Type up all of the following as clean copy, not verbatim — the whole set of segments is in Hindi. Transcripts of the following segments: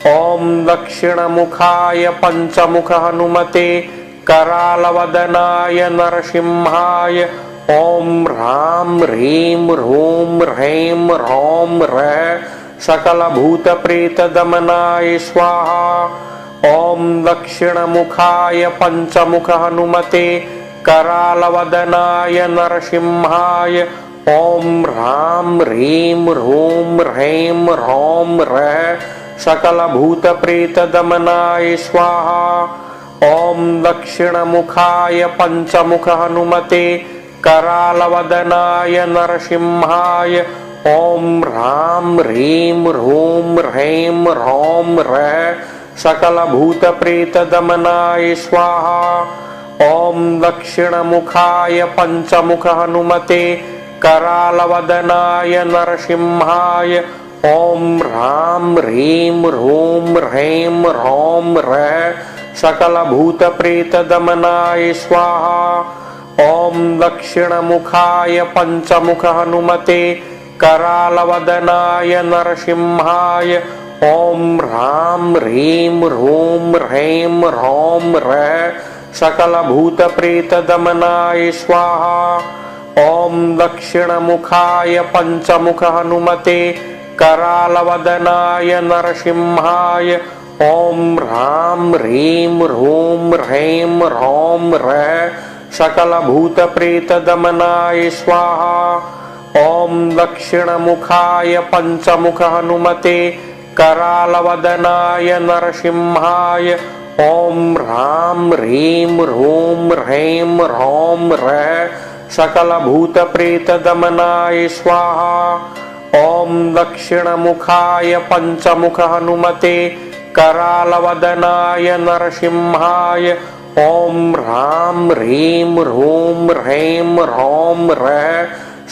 ओम दक्षिणमुखाय पंचमुख हनुमते करालवदनाय नरसिंहाय ओम ह्रां ह्रीं ह्रूं ह्रैं ह्रौं ह्रः सकलभूतप्रेतदमनाय स्वाहा। ओम दक्षिणमुखाय पंचमुख हनुमते करालवदनाय नरसिंहाय ओम ह्रां ह्रीं ह्रूं ह्रैं ह्रौं ह्रः सकलभूतप्रेतदमनाय स्वाहा। ओम दक्षिणमुखाय पंचमुख हनुमते करालवदनाय नरसिंहाय ओम ह्रां ह्रीं ह्रूं ह्रैं ह्रौं ह्रः सकलभूतप्रेतदमनाय स्वाहा। ओम दक्षिणमुखाय पंचमुख हनुमते करालवदनाय नरसिंहाय ओम ह्रां ह्रीं ह्रूं ह्रैं ह्रौं ह्रः सकलभूतप्रेतदमनाय स्वाहा। ओम दक्षिणमुखाय पंचमुख हनुमते करालवदनाय नरसिंहाय ओम ह्रां ह्रीं ह्रूं ह्रैं ह्रौं ह्रः सकलभूतप्रेतदमनाय स्वाहा। ओम दक्षिणमुखाय पंचमुख हनुमते करालवदनाय नरसिंहाय ओम ह्रां ह्रीं ह्रूं ह्रैं ह्रौं ह्रः सकलभूतप्रेतदमनाय स्वाहा। ओम दक्षिणमुखाय पंचमुख हनुमते करालवदनाय नरसिंहाय ओम ह्रां ह्रीं ह्रूं ह्रैं ह्रौं ह्रः सकलभूतप्रेतदमनाय स्वाहा। ओम दक्षिणमुखाय पंचमुख हनुमते करालवदनाय नरसिंहाय ओम ह्रां ह्रीं ह्रूं ह्रैं ह्रौं ह्रः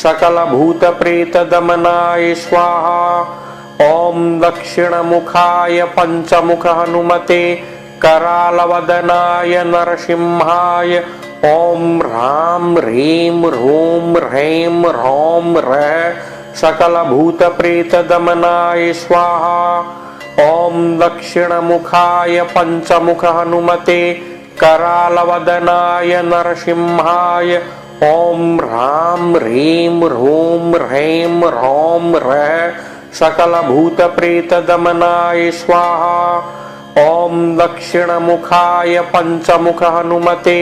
सकलभूतप्रेतदमनाय स्वाहा। ओम दक्षिणमुखाय पंचमुख हनुमते करालवदनाय नरसिंहाय ओम ह्रां ह्रीं ह्रूं ह्रैं ह्रौं ह्रः सकलभूतप्रेतदमनाय स्वाहा। ओम दक्षिणमुखाय पंचमुख हनुमते करालवदनाय नरसिंहाय ओम ह्रां ह्रीं ह्रूं ह्रैं ह्रौं ह्रः सकलभूतप्रेतदमनाय स्वाहा। ओम दक्षिणमुखाय पंचमुख हनुमते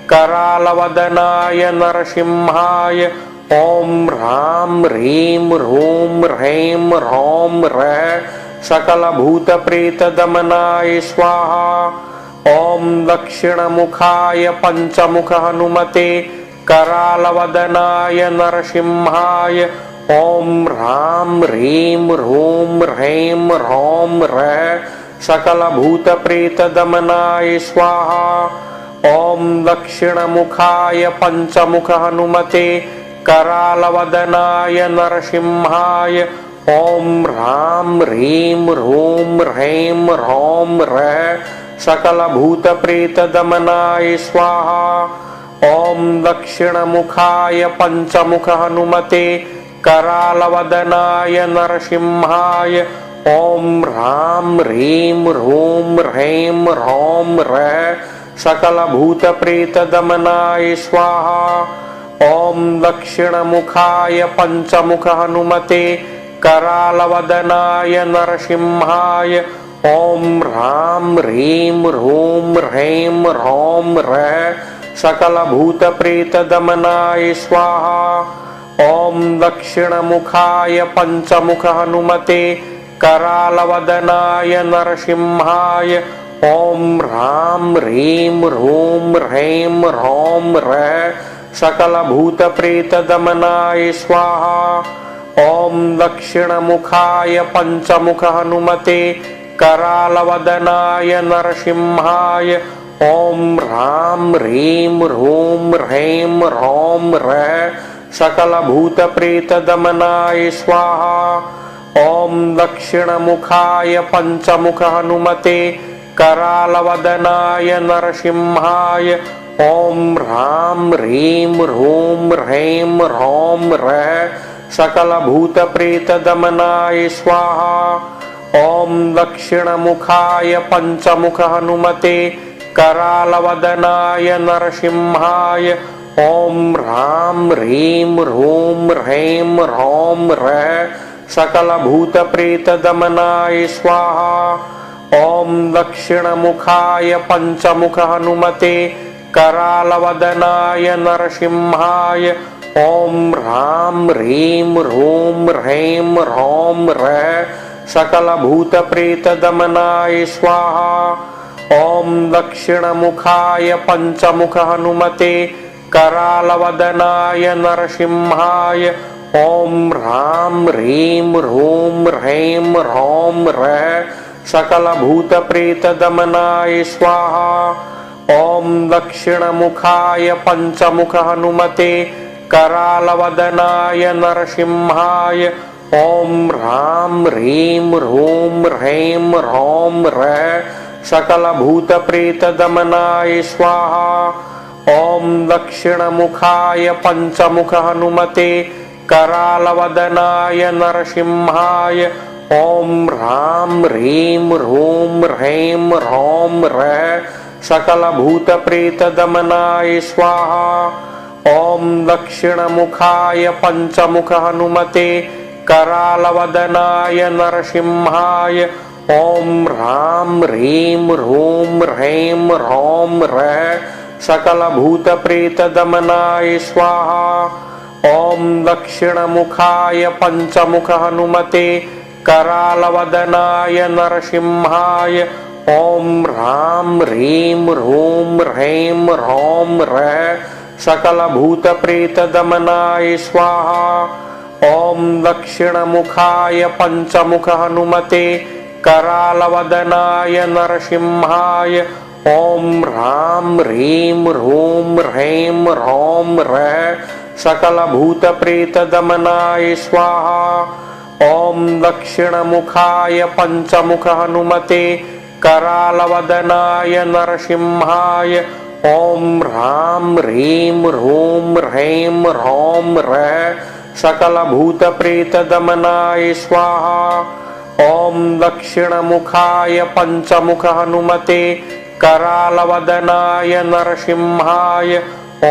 करालवदनाय नरसिंहाय ओम ह्रां ह्रीं ह्रूं ह्रैं ह्रौं ह्रः सकलभूतप्रेतदमनाय स्वाहा। ओम दक्षिणमुखाय पंचमुख हनुमते करालवदनाय नरसिंहाय ओम ह्रां ह्रीं ह्रूं ह्रैं ह्रौं ह्रः सकलभूतप्रेतदमनाय स्वाहा। ओम दक्षिणमुखाय पंचमुख हनुमते करालवदनाय नरसिंहाय ओम ह्रां ह्रीं ह्रूं ह्रैं ह्रौं ह्रः सकलभूतप्रेतदमनाय स्वाहा। ओम दक्षिणमुखाय पंचमुख हनुमते करालवदनाय नरसिंहाय ओम ह्रां ह्रीं ह्रूं ह्रैं ह्रौं ह्रः सकलभूतप्रेतदमनाय स्वाहा। ओम दक्षिणमुखाय पंचमुख हनुमते करालवदनाय नरसिंहाय ओम ह्रां ह्रीं ह्रूं ह्रैं ह्रौं ह्रः सकलभूतप्रेतदमनाय स्वाहा। ओम दक्षिणमुखाय पंचमुख हनुमते करालवदनाय नरसिंहाय ओम ह्रां ह्रीं ह्रूं ह्रैं ह्रौं ह्रः सकलभूतप्रेतदमनाय स्वाहा। ओम दक्षिणमुखाय पंचमुख हनुमते करालवदनाय नरसिंहाय ओम ह्रां ह्रीं ह्रूं ह्रैं ह्रौं ह्रः सकलभूतप्रेतदमनाय स्वाहा। ओम दक्षिणमुखाय पंचमुख हनुमते करालवदनाय नरसिंहाय ओम ह्रां ह्रीं ह्रूं ह्रैं ह्रौं ह्रः सकलभूतप्रेतदमनाय स्वाहा। ॐ दक्षिणमुखाय पञ्चमुख हनुमते करालवदनाय नरसिंहाय ॐ ह्रां ह्रीं ह्रूं ह्रैं ह्रौं ह्रः सकलभूतप्रेतदमनाय स्वाहा। ॐ दक्षिणमुखाय पञ्चमुख हनुमते करालवदनाय नरसिंहाय ॐ ह्रां ह्रीं ह्रूं ह्रैं ह्रौं ह्रः सकलभूतप्रेतदमनाय स्वाहा। ॐ दक्षिणमुखाय पञ्चमुख हनुमते करालवदनाय नरसिंहाय ॐ ह्रां ह्रीं ह्रूं ह्रैं ह्रौं ह्रः सकलभूतप्रेतदमनाय स्वाहा। ॐ दक्षिणमुखाय पञ्चमुख हनुमते करालवदनाय नरसिंहाय ॐ ह्रां ह्रीं ह्रूं ह्रैं ह्रौं ह्रः सकलभूतप्रेतदमनाय स्वाहा। ॐ दक्षिणमुखाय पञ्चमुख हनुमते करालवदनाय नरसिंहाय ॐ ह्रां ह्रीं ह्रूं ह्रैं ह्रौं ह्रः सकलभूतप्रेतदमनाय स्वाहा। ॐ दक्षिणमुखाय पञ्चमुख हनुमते करालवदनाय नरसिंहाय ॐ ह्रां ह्रीं ह्रूं ह्रैं ह्रौं ह्रः सकलभूतप्रेतदमनाय स्वाहा। ॐ दक्षिणमुखाय पञ्चमुख हनुमते करालवदनाय नरसिंहाय ॐ ह्रां ह्रीं ह्रूं ह्रैं ह्रौं ह्रः सकलभूतप्रेतदमनाय स्वाहा। ॐ दक्षिणमुखाय पञ्चमुख हनुमते करालवदनाय नरसिंहाय ॐ ह्रां ह्रीं ह्रूं ह्रैं ह्रौं ह्रः सकलभूतप्रेतदमनाय स्वाहा। ॐ दक्षिणमुखाय पञ्चमुख हनुमते करालवदनाय नरसिंहाय ॐ ह्रां ह्रीं ह्रूं ह्रैं ह्रौं ह्रः सकलभूतप्रेतदमनाय स्वाहा। ॐ दक्षिणमुखाय पञ्चमुख हनुमते करालवदनाय नरसिंहाय ॐ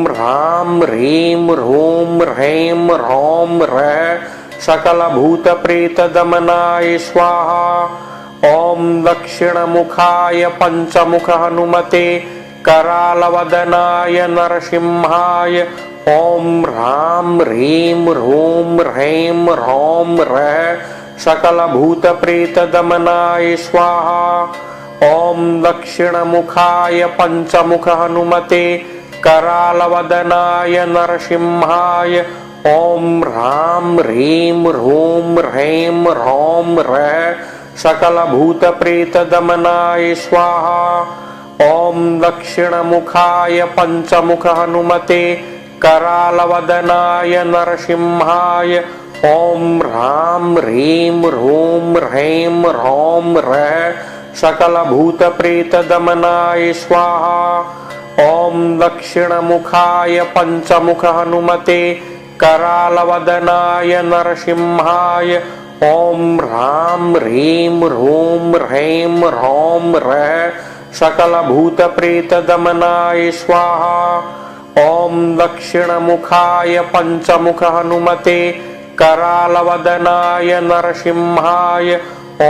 ह्रां ह्रीं ह्रूं ह्रैं ह्रौं ह्रः सकलभूतप्रेतदमनाय स्वाहा। ॐ दक्षिणमुखाय पञ्चमुख हनुमते करालवदनाय नरसिंहाय ॐ ह्रां ह्रीं ह्रूं ह्रैं ह्रौं ह्रः सकलभूतप्रेतदमनाय स्वाहा। ॐ दक्षिणमुखाय पञ्चमुख हनुमते करालवदनाय नरसिंहाय ॐ ह्रां ह्रीं ह्रूं ह्रैं ह्रौं ह्रः सकलभूतप्रेतदमनाय स्वाहा। ॐ दक्षिणमुखाय पञ्चमुख हनुमते करालवदनाय नरसिंहाय ॐ ह्रां ह्रीं ह्रूं ह्रैं ह्रौं ह्रः सकलभूतप्रेतदमनाय स्वाहा। ॐ दक्षिणमुखाय पञ्चमुख हनुमते करालवदनाय नरसिंहाय ॐ ह्रां ह्रीं ह्रूं ह्रैं ह्रौं ह्रः सकलभूतप्रेतदमनाय स्वाहा। ॐ दक्षिणमुखाय पञ्चमुख हनुमते करालवदनाय नरसिंहाय ॐ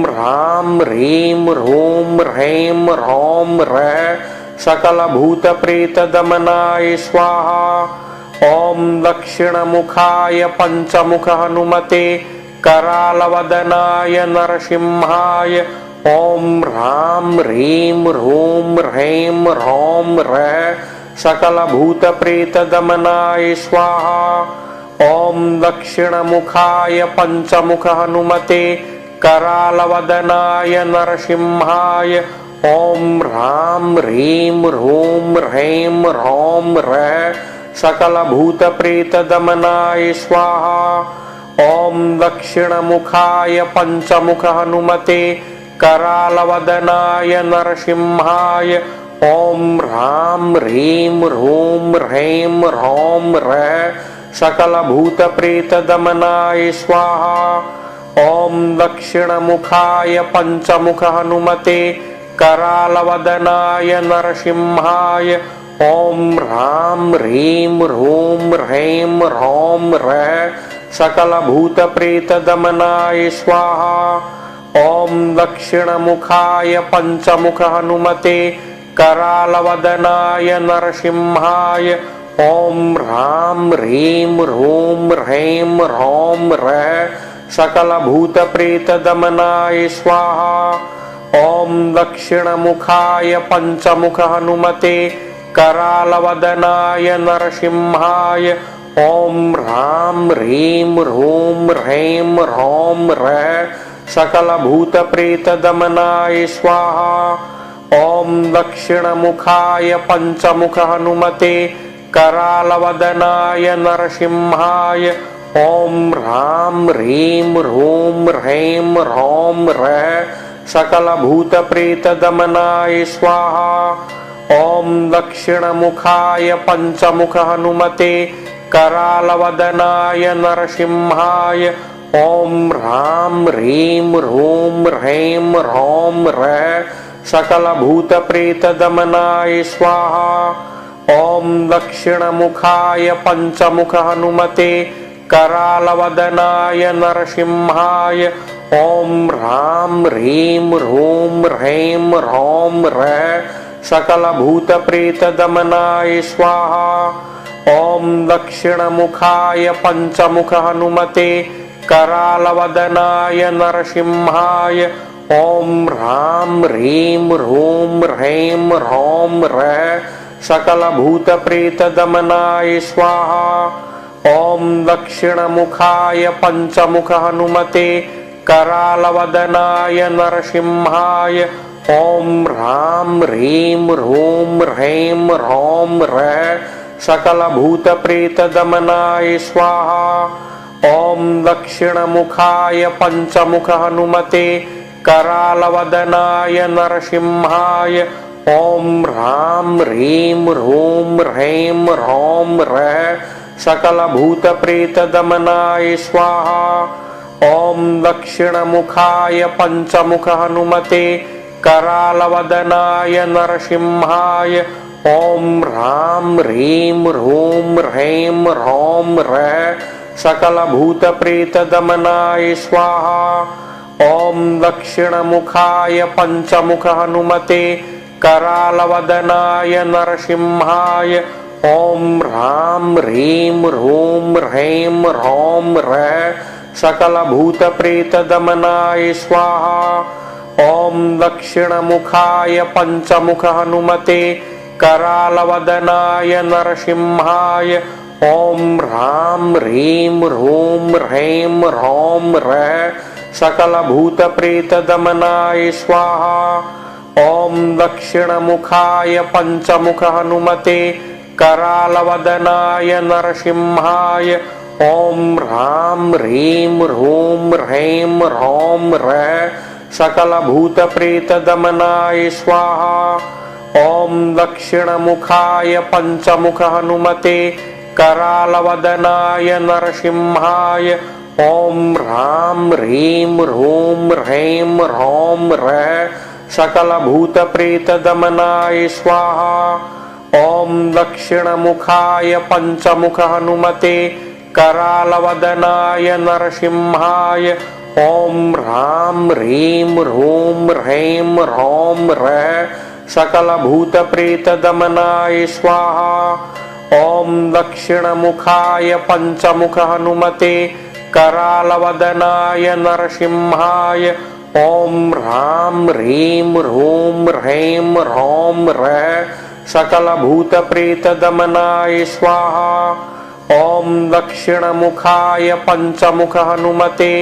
ह्रां ह्रीं ह्रूं ह्रैं ह्रौं ह्रः सकलभूतप्रेतदमनाय स्वाहा। ॐ दक्षिणमुखाय पञ्चमुख हनुमते करालवदनाय नरसिंहाय ॐ ह्रां ह्रीं ह्रूं ह्रैं ह्रौं ह्रः सकलभूतप्रेतदमनाय स्वाहा। ॐ दक्षिणमुखाय पञ्चमुख हनुमते करालवदनाय नरसिंहाय ॐ ह्रां ह्रीं ह्रूं ह्रैं ह्रौं ह्रः सकलभूतप्रेतदमनाय स्वाहा। ॐ दक्षिणमुखाय पञ्चमुख हनुमते करालवदनाय नरसिंहाय ॐ ह्रां ह्रीं ह्रूं ह्रैं ह्रौं ह्रः सकलभूतप्रेतदमनाय स्वाहा। ॐ दक्षिणमुखाय पञ्चमुख हनुमते करालवदनाय नरसिंहाय ॐ ह्रां ह्रीं ह्रूं ह्रैं ह्रौं ह्रः सकलभूतप्रेतदमनाय स्वाहा। ॐ दक्षिणमुखाय पञ्चमुख हनुमते करालवदनाय नरसिंहाय ॐ ह्रां ह्रीं ह्रूं ह्रैं ह्रौं ह्रः सकलभूतप्रेतदमनाय स्वाहा। ॐ दक्षिणमुखाय पञ्चमुख हनुमते करालवदनाय नरसिंहाय ॐ ह्रां ह्रीं ह्रूं ह्रैं ह्रौं ह्रः सकलभूतप्रेतदमनाय स्वाहा। ॐ दक्षिणमुखाय पञ्चमुख हनुमते करालवदनाय नरसिंहाय ॐ ह्रां ह्रीं ह्रूं ह्रैं ह्रौं ह्रः सकलभूतप्रेतदमनाय स्वाहा। ॐ दक्षिणमुखाय पञ्चमुख हनुमते करालवदनाय नरसिंहाय ॐ ह्रां ह्रीं ह्रूं ह्रैं ह्रौं ह्रः सकलभूतप्रेतदमनाय स्वाहा। ॐ दक्षिणमुखाय पञ्चमुख हनुमते करालवदनाय नरसिंहाय ॐ ह्रां ह्रीं ह्रूं ह्रैं ह्रौं ह्रः सकलभूतप्रेतदमनाय स्वाहा। ॐ दक्षिणमुखाय पञ्चमुख हनुमते करालवदनाय नरसिंहाय ॐ ह्रां ह्रीं ह्रूं ह्रैं ह्रौं ह्रः सकलभूतप्रेतदमनाय स्वाहा। ॐ दक्षिणमुखाय पञ्चमुख हनुमते करालवदनाय नरसिंहाय ॐ ह्रां ह्रीं ह्रूं ह्रैं ह्रौं ह्रः सकलभूतप्रेतदमनाय स्वाहा। ॐ दक्षिणमुखाय पञ्चमुख हनुमते करालवदनाय नरसिंहाय ॐ ह्रां ह्रीं ह्रूं ह्रैं ह्रौं ह्रः सकलभूतप्रेतदमनाय स्वाहा। ॐ दक्षिणमुखाय पञ्चमुख हनुमते करालवदनाय नरसिंहाय ॐ ह्रां ह्रीं ह्रूं ह्रैं ह्रौं ह्रः सकलभूतप्रेतदमनाय स्वाहा। ॐ दक्षिणमुखाय पञ्चमुख हनुमते करालवदनाय नरसिंहाय ॐ ह्रां ह्रीं ह्रूं ह्रैं ह्रौं ह्रः सकलभूतप्रेतदमनाय स्वाहा। ॐ दक्षिणमुखाय पञ्चमुख हनुमते करालवदनाय नरसिंहाय ॐ ह्रां ह्रीं ह्रूं ह्रैं ह्रौं ह्रः सकलभूतप्रेतदमनाय स्वाहा। ॐ दक्षिणमुखाय पञ्चमुख हनुमते करालवदनाय नरसिंहाय ॐ ह्रां ह्रीं ह्रूं ह्रैं ह्रौं ह्रः सकलभूतप्रेतदमनाय स्वाहा। ॐ दक्षिणमुखाय पञ्चमुख हनुमते करालवदनाय नरसिंहाय ॐ ह्रां ह्रीं ह्रूं ह्रैं ह्रौं ह्रः सकलभूतप्रेतदमनाय स्वाहा। ॐ दक्षिणमुखाय पञ्चमुख हनुमते करालवदनाय नरसिंहाय ॐ ह्रां ह्रीं ह्रूं ह्रैं ह्रौं ह्रः सकलभूतप्रेतदमनाय स्वाहा। ॐ दक्षिणमुखाय पञ्चमुख हनुमते करालवदनाय नरसिंहाय ॐ ह्रां ह्रीं ह्रूं ह्रैं ह्रौं ह्रः सकलभूतप्रेतदमनाय स्वाहा। ॐ दक्षिणमुखाय पञ्चमुख हनुमते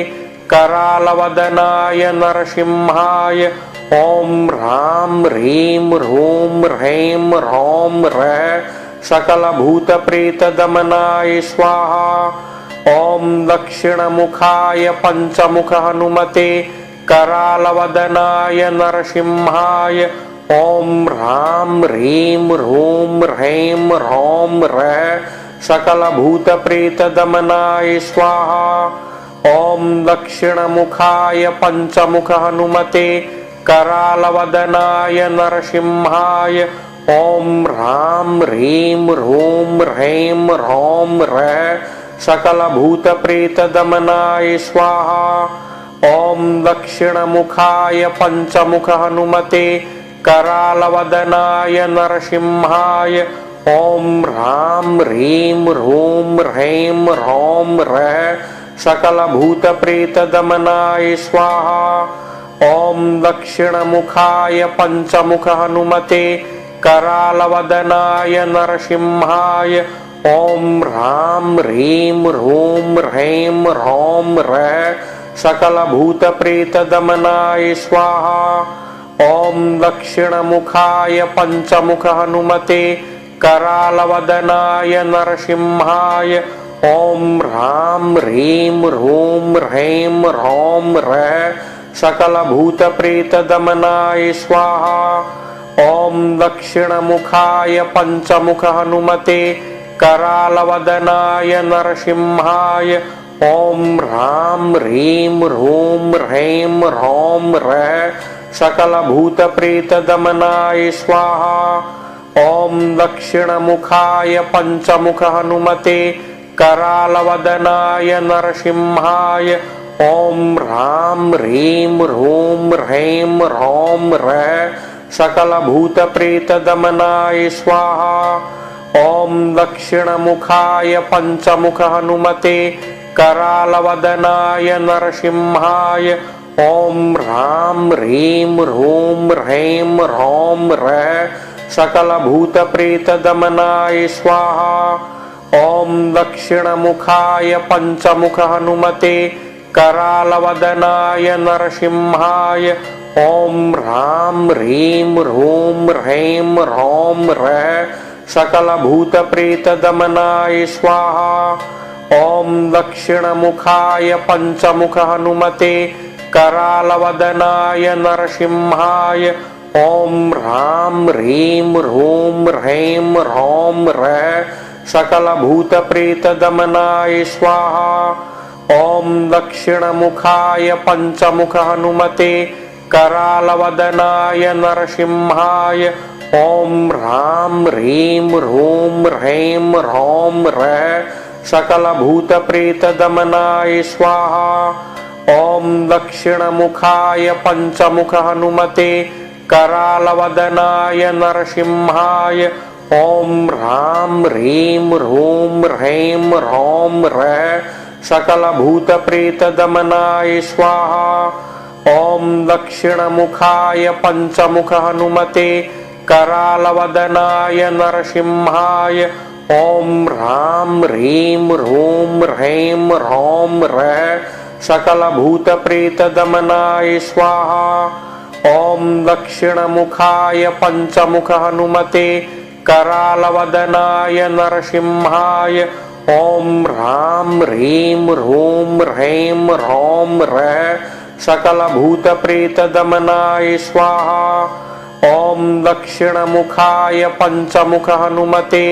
करालवदनाय नरसिंहाय ॐ ह्रां ह्रीं ह्रूं ह्रैं ह्रौं ह्रः सकलभूतप्रेतदमनाय स्वाहा। ॐ दक्षिणमुखाय पञ्चमुख हनुमते करालवदनाय नरसिंहाय ॐ ह्रां ह्रीं ह्रूं ह्रैं ह्रौं ह्रः सकलभूतप्रेतदमनाय स्वाहा। ॐ दक्षिणमुखाय पञ्चमुख हनुमते करालवदनाय नरसिंहाय ॐ ह्रां ह्रीं ह्रूं ह्रैं ह्रौं ह्रः सकलभूतप्रेतदमनाय स्वाहा। ॐ दक्षिणमुखाय पञ्चमुख हनुमते करालवदनाय नरसिंहाय ॐ ह्रां ह्रीं ह्रूं ह्रैं ह्रौं ह्रः सकलभूतप्रेतदमनाय स्वाहा। ॐ दक्षिणमुखाय पञ्चमुख हनुमते करालवदनाय नरसिंहाय ॐ ह्रां ह्रीं ह्रूं ह्रैं ह्रौं ह्रः सकलभूतप्रेतदमनाय स्वाहा। ॐ दक्षिणमुखाय पञ्चमुख हनुमते करालवदनाय नरसिंहाय ॐ ह्रां ह्रीं ह्रूं ह्रैं ह्रौं ह्रः सकलभूतप्रेतदमनाय स्वाहा। ॐ दक्षिणमुखाय पञ्चमुख हनुमते करालवदनाय नरसिंहाय ॐ ह्रां ह्रीं ह्रूं ह्रैं ह्रौं ह्रः सकलभूतप्रेतदमनाय स्वाहा। ॐ दक्षिणमुखाय पञ्चमुख हनुमते करालवदनाय नरसिंहाय ॐ ह्रां ह्रीं ह्रूं ह्रैं ह्रौं ह्रः सकलभूतप्रेतदमनाय स्वाहा। ॐ दक्षिणमुखाय पञ्चमुख हनुमते करालवदनाय नरसिंहाय ॐ ह्रां ह्रीं ह्रूं ह्रैं ह्रौं ह्रः सकलभूतप्रेतदमनाय स्वाहा। ॐ दक्षिणमुखाय पञ्चमुख हनुमते करालवदनाय नरसिंहाय ॐ ह्रां ह्रीं ह्रूं ह्रैं ह्रौं ह्रः सकलभूतप्रेतदमनाय स्वाहा। ॐ दक्षिणमुखाय पञ्चमुख हनुमते करालवदनाय नरसिंहाय ॐ ह्रां ह्रीं ह्रूं ह्रैं ह्रौं ह्रः सकलभूतप्रेतदमनाय स्वाहा। ॐ दक्षिणमुखाय पञ्चमुख हनुमते करालवदनाय नरसिंहाय ॐ ह्रां ह्रीं ह्रूं ह्रैं ह्रौं ह्रः सकलभूतप्रेतदमनाय स्वाहा। ॐ दक्षिणमुखाय पञ्चमुख हनुमते करालवदनाय नरसिंहाय ॐ ह्रां ह्रीं ह्रूं ह्रैं ह्रौं ह्रः सकलभूतप्रेतदमनाय स्वाहा। ॐ दक्षिणमुखाय पञ्चमुख हनुमते करालवदनाय नरसिंहाय ॐ ह्रां ह्रीं ह्रूं ह्रैं ह्रौं ह्रः सकलभूतप्रेतदमनाय स्वाहा। ॐ दक्षिणमुखाय पञ्चमुख हनुमते करालवदनाय नरसिंहाय ॐ ह्रां ह्रीं ह्रूं ह्रैं ह्रौं ह्रः सकलभूतप्रेतदमनाय स्वाहा। ॐ दक्षिणमुखाय पञ्चमुख हनुमते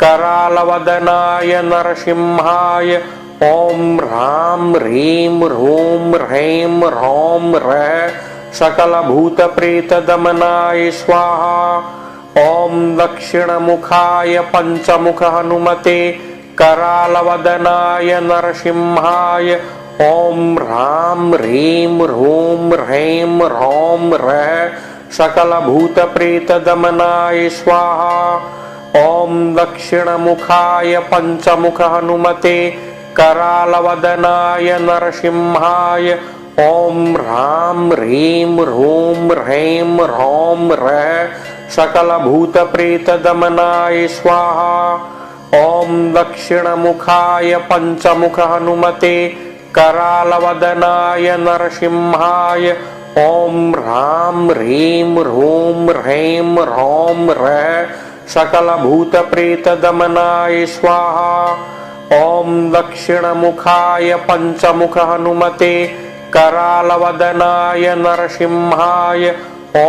करालवदनाय नरसिंहाय ॐ ह्रां ह्रीं ह्रूं ह्रैं ह्रौं ह्रः सकलभूतप्रेतदमनाय स्वाहा। ॐ दक्षिणमुखाय पञ्चमुख हनुमते करालवदनाय नरसिंहाय ॐ ह्रां ह्रीं ह्रूं ह्रैं ह्रौं ह्रः सकलभूतप्रेतदमनाय स्वाहा। ॐ दक्षिणमुखाय पञ्चमुख हनुमते करालवदनाय नरसिंहाय ॐ ह्रां ह्रीं ह्रूं ह्रैं ह्रौं ह्रः सकलभूतप्रेतदमनाय स्वाहा। ॐ दक्षिणमुखाय पञ्चमुख हनुमते करालवदनाय नरसिंहाय ॐ ह्रां ह्रीं ह्रूं ह्रैं ह्रौं ह्रः सकलभूतप्रेतदमनाय स्वाहा। ॐ दक्षिणमुखाय पञ्चमुख हनुमते करालवदनाय नरसिंहाय ॐ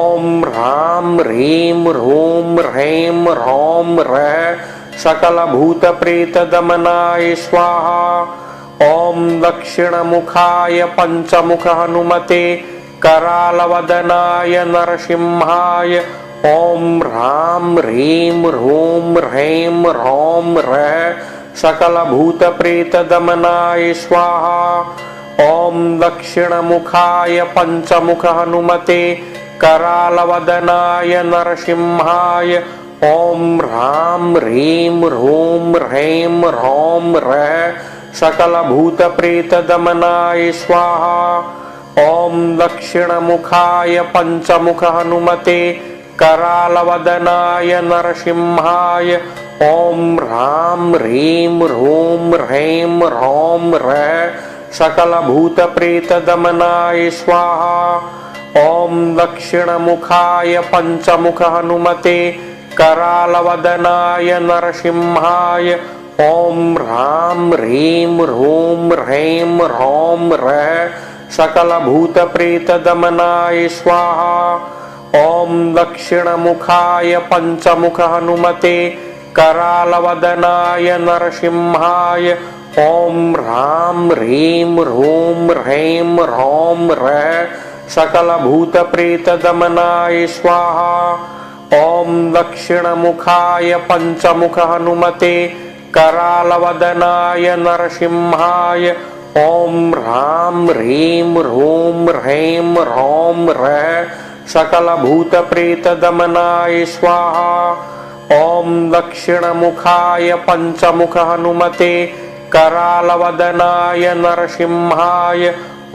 ह्रां ह्रीं ह्रूं ह्रैं ह्रौं ह्रः सकलभूतप्रेतदमनाय स्वाहा। ॐ दक्षिणमुखाय पञ्चमुख हनुमते करालवदनाय नरसिंहाय ॐ ह्रां ह्रीं ह्रूं ह्रैं ह्रौं ह्रः सकलभूतप्रेतदमनाय स्वाहा। ॐ दक्षिणमुखाय पञ्चमुख हनुमते करालवदनाय नरसिंहाय ॐ ह्रां ह्रीं ह्रूं ह्रैं ह्रौं ह्रः सकलभूतप्रेतदमनाय स्वाहा। ॐ दक्षिणमुखाय पञ्चमुख हनुमते करालवदनाय नरसिंहाय ॐ ह्रां ह्रीं ह्रूं ह्रैं ह्रौं ह्रः सकलभूतप्रेतदमनाय स्वाहा। ॐ दक्षिणमुखाय पञ्चमुख हनुमते करालवदनाय नरसिंहाय ॐ ह्रां ह्रीं ह्रूं ह्रैं ह्रौं ह्रः सकलभूतप्रेतदमनाय स्वाहा। ॐ दक्षिणमुखाय पञ्चमुख हनुमते करालवदनाय नरसिंहाय ॐ ह्रां ह्रीं ह्रूं ह्रैं ह्रौं ह्रः सकलभूतप्रेतदमनाय स्वाहा। ॐ दक्षिणमुखाय पञ्चमुख हनुमते करालवदनाय नरसिंहाय ॐ ह्रां ह्रीं ह्रूं ह्रैं ह्रौं ह्रः सकलभूतप्रेतदमनाय स्वाहा। ॐ दक्षिणमुखाय पञ्चमुख हनुमते करालवदनाय नरसिंहाय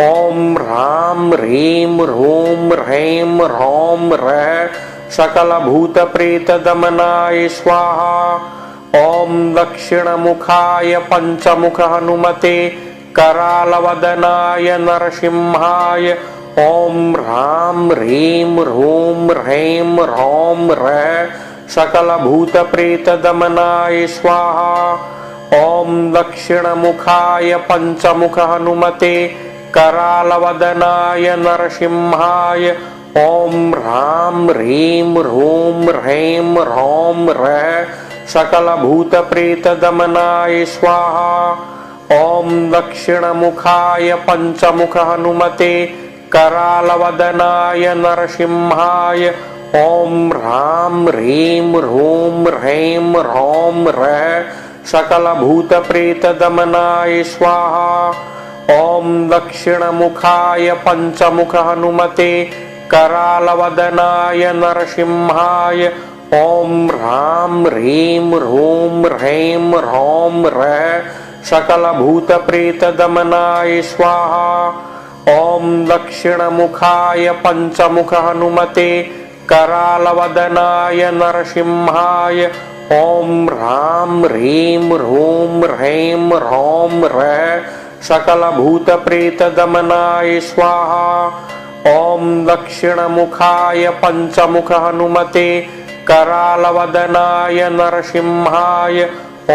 ॐ ह्रां ह्रीं ह्रूं ह्रैं ह्रौं ह्रः सकलभूतप्रेतदमनाय स्वाहा। ॐ दक्षिणमुखाय पञ्चमुख हनुमते करालवदनाय नरसिंहाय ॐ ह्रां ह्रीं ह्रूं ह्रैं ह्रौं ह्रः सकलभूतप्रेतदमनाय स्वाहा। ॐ दक्षिणमुखाय पञ्चमुख हनुमते करालवदनाय नरसिंहाय ॐ ह्रां ह्रीं ह्रूं ह्रैं ह्रौं ह्रः सकलभूतप्रेतदमनाय स्वाहा। ॐ दक्षिणमुखाय पञ्चमुख हनुमते करालवदनाय नरसिंहाय ॐ ह्रां ह्रीं ह्रूं ह्रैं ह्रौं ह्रः सकलभूतप्रेतदमनाय स्वाहा। ॐ दक्षिणमुखाय पञ्चमुख हनुमते करालवदनाय नरसिंहाय ॐ ह्रां ह्रीं ह्रूं ह्रैं ह्रौं ह्रः सकलभूतप्रेतदमनाय स्वाहा। ॐ दक्षिणमुखाय पञ्चमुख हनुमते करालवदनाय नरसिंहाय ॐ ह्रां ह्रीं ह्रूं ह्रैं ह्रौं ह्रः सकलभूतप्रेतदमनाय स्वाहा। ॐ दक्षिणमुखाय पञ्चमुख हनुमते करालवदनाय नरसिंहाय ॐ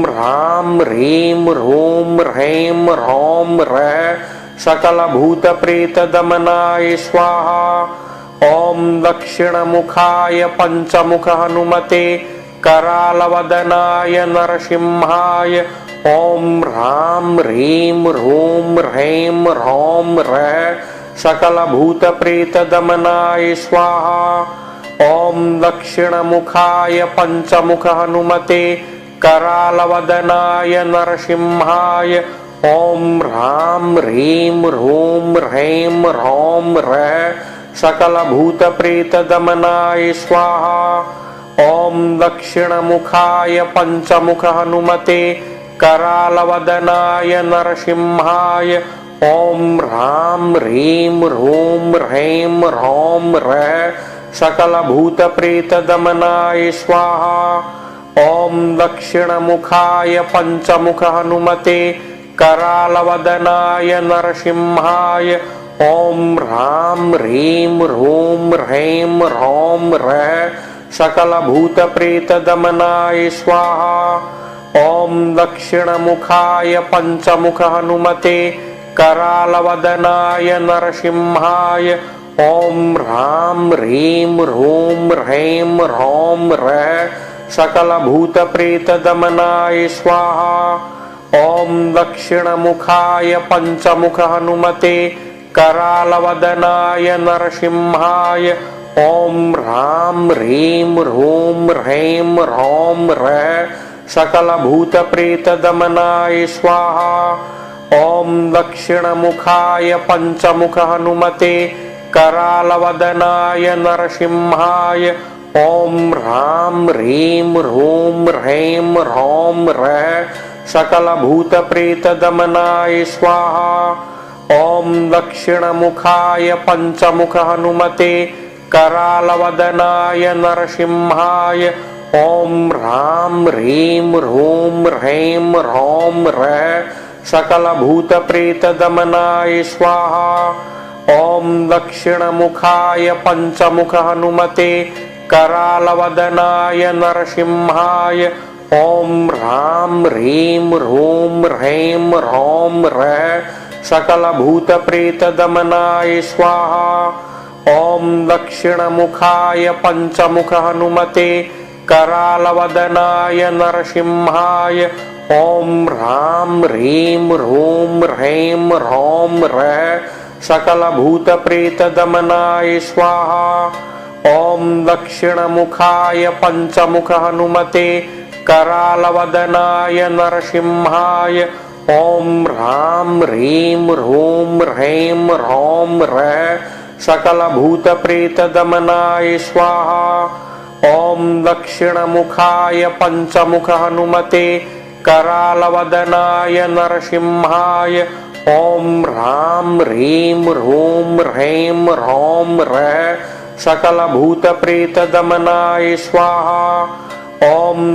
ह्रां ह्रीं ह्रूं ह्रैं ह्रौं ह्रः सकलभूतप्रेतदमनाय स्वाहा। ॐ दक्षिणमुखाय पञ्चमुख हनुमते करालवदनाय नरसिंहाय ॐ ह्रां ह्रीं ह्रूं ह्रैं ह्रौं ह्रः सकलभूतप्रेतदमनाय स्वाहा। ॐ दक्षिणमुखाय पञ्चमुख हनुमते करालवदनाय नरसिंहाय ॐ ह्रां ह्रीं ह्रूं ह्रैं ह्रौं ह्रः सकलभूतप्रेतदमनाय स्वाहा। ॐ दक्षिणमुखाय पञ्चमुख हनुमते करालवदनाय नरसिंहाय ॐ ह्रां ह्रीं ह्रूं ह्रैं ह्रौं ह्रः सकलभूतप्रेतदमनाय स्वाहा। ॐ दक्षिणमुखाय पञ्चमुख हनुमते करालवदनाय नरसिंहाय ॐ ह्रां ह्रीं ह्रूं ह्रैं ह्रौं ह्रः सकलभूतप्रेतदमनाय स्वाहा। ॐ दक्षिणमुखाय पञ्चमुख हनुमते करालवदनाय नरसिंहाय ॐ ह्रां ह्रीं ह्रूं ह्रैं ह्रौं ह्रः सकलभूतप्रेतदमनाय स्वाहा। ॐ दक्षिणमुखाय पञ्चमुख हनुमते करालवदनाय नरसिंहाय ॐ ह्रां ह्रीं ह्रूं ह्रैं ह्रौं ह्रः सकलभूतप्रेतदमनाय स्वाहा। ॐ दक्षिणमुखाय पञ्चमुख हनुमते करालवदनाय नरसिंहाय ॐ ह्रां ह्रीं ह्रूं ह्रैं ह्रौं ह्रः सकलभूतप्रेतदमनाय स्वाहा। ॐ दक्षिणमुखाय पञ्चमुख हनुमते करालवदनाय नरसिंहाय ॐ ह्रां ह्रीं ह्रूं ह्रैं ह्रौं ह्रः सकलभूतप्रेतदमनाय स्वाहा। ॐ दक्षिणमुखाय पञ्चमुख हनुमते करालवदनाय नरसिंहाय ॐ ह्रां ह्रीं ह्रूं ह्रैं ह्रौं ह्रः सकलभूतप्रेतदमनाय स्वाहा। ॐ दक्षिणमुखाय पञ्चमुख हनुमते करालवदनाय नरसिंहाय ॐ ह्रां ह्रीं ह्रूं ह्रैं ह्रौं ह्रः सकलभूतप्रेतदमनाय स्वाहा। ॐ दक्षिणमुखाय पञ्चमुख हनुमते करालवदनाय नरसिंहाय ॐ ह्रां ह्रीं ह्रूं ह्रैं ह्रौं ह्रः सकलभूतप्रेतदमनाय स्वाहा। ॐ दक्षिणमुखाय पञ्चमुख हनुमते करालवदनाय नरसिंहाय ॐ ह्रां ह्रीं ह्रूं ह्रैं ह्रौं ह्रः सकलभूतप्रेतदमनाय स्वाहा। ॐ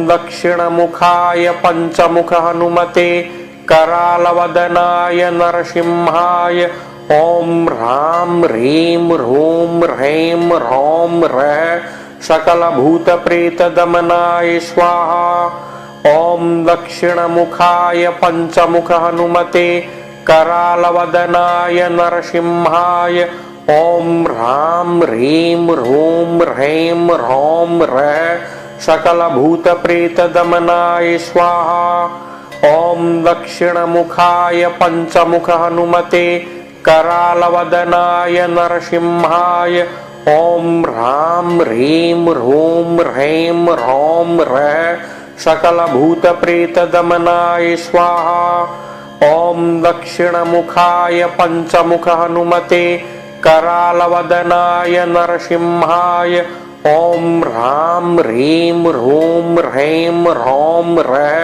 दक्षिणमुखाय पञ्चमुख हनुमते करालवदनाय नरसिंहाय ॐ ह्रां ह्रीं ह्रूं ह्रैं ह्रौं ह्रः सकलभूतप्रेतदमनाय स्वाहा। ॐ दक्षिणमुखाय पञ्चमुख हनुमते करालवदनाय नरसिंहाय ॐ ह्रां ह्रीं ह्रूं ह्रैं ह्रौं ह्रः सकलभूतप्रेतदमनाय स्वाहा। ॐ दक्षिणमुखाय पञ्चमुख हनुमते करालवदनाय नरसिंहाय ॐ ह्रां ह्रीं ह्रूं ह्रैं ह्रौं ह्रः सकलभूतप्रेतदमनाय स्वाहा। ॐ दक्षिणमुखाय पञ्चमुख हनुमते करालवदनाय नरसिंहाय ॐ ह्रां ह्रीं ह्रूं ह्रैं ह्रौं ह्रः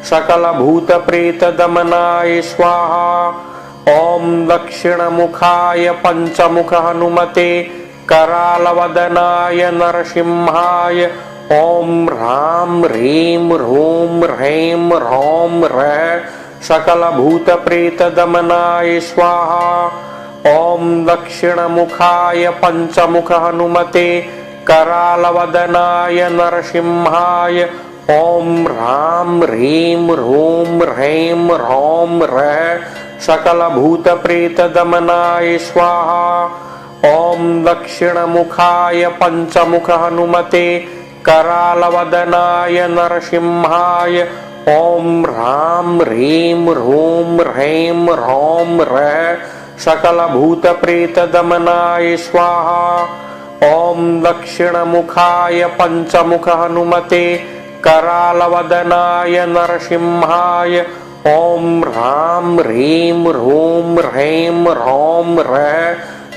सकलभूतप्रेतदमनाय स्वाहा। ॐ दक्षिणमुखाय पञ्चमुख हनुमते करालवदनाय नरसिंहाय ॐ ह्रां ह्रीं ह्रूं ह्रैं ह्रौं ह्रः सकलभूतप्रेतदमनाय स्वाहा। ॐ दक्षिणमुखाय पञ्चमुख हनुमते करालवदनाय नरसिंहाय ॐ ह्रां ह्रीं ह्रूं ह्रैं ह्रौं ह्रः सकलभूतप्रेतदमनाय स्वाहा। ॐ दक्षिणमुखाय पञ्चमुख हनुमते करालवदनाय नरसिंहाय ॐ ह्रां ह्रीं ह्रूं ह्रैं ह्रौं ह्रः सकलभूतप्रेतदमनाय स्वाहा। ॐ दक्षिणमुखाय पञ्चमुख हनुमते करालवदनाय नरसिंहाय ॐ ह्रां ह्रीं ह्रूं ह्रैं ह्रौं ह्रः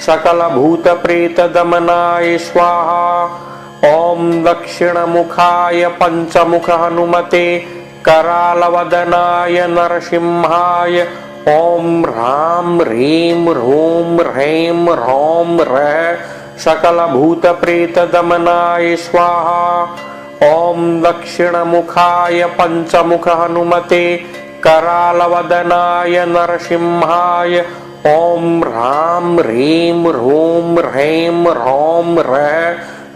सकलभूतप्रेतदमनाय स्वाहा। ॐ दक्षिणमुखाय पञ्चमुख हनुमते करालवदनाय नरसिंहाय ॐ ह्रां ह्रीं ह्रूं ह्रैं ह्रौं ह्रः सकलभूतप्रेतदमनाय स्वाहा। ॐ दक्षिणमुखाय पञ्चमुख हनुमते करालवदनाय नरसिंहाय ॐ ह्रां ह्रीं ह्रूं ह्रैं ह्रौं ह्रः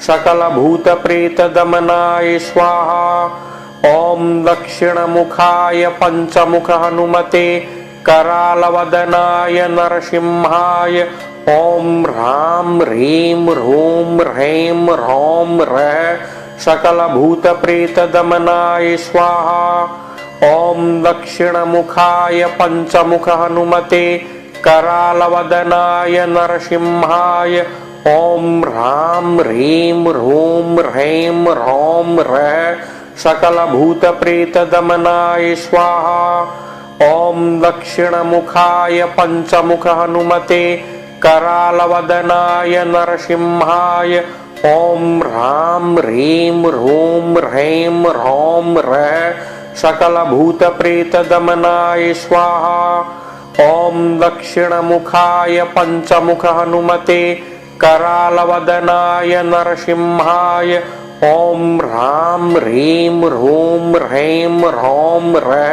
सकलभूतप्रेतदमनाय स्वाहा। ॐ दक्षिणमुखाय पञ्चमुख हनुमते करालवदनाय नरसिंहाय ॐ ह्रां ह्रीं ह्रूं ह्रैं ह्रौं ह्रः सकलभूतप्रेतदमनाय स्वाहा। ॐ दक्षिणमुखाय पञ्चमुख हनुमते करालवदनाय नरसिंहाय ॐ ह्रां ह्रीं ह्रूं ह्रैं ह्रौं ह्रः सकलभूतप्रेतदमनाय स्वाहा। ॐ दक्षिणमुखाय पञ्चमुख हनुमते करालवदनाय नरसिंहाय ॐ ह्रां ह्रीं ह्रूं ह्रैं ह्रौं ह्रः सकलभूतप्रेतदमनाय स्वाहा। ॐ दक्षिणमुखाय पञ्चमुख हनुमते करालवदनाय नरसिंहाय ॐ ह्रां ह्रीं ह्रूं ह्रैं ह्रौं ह्रः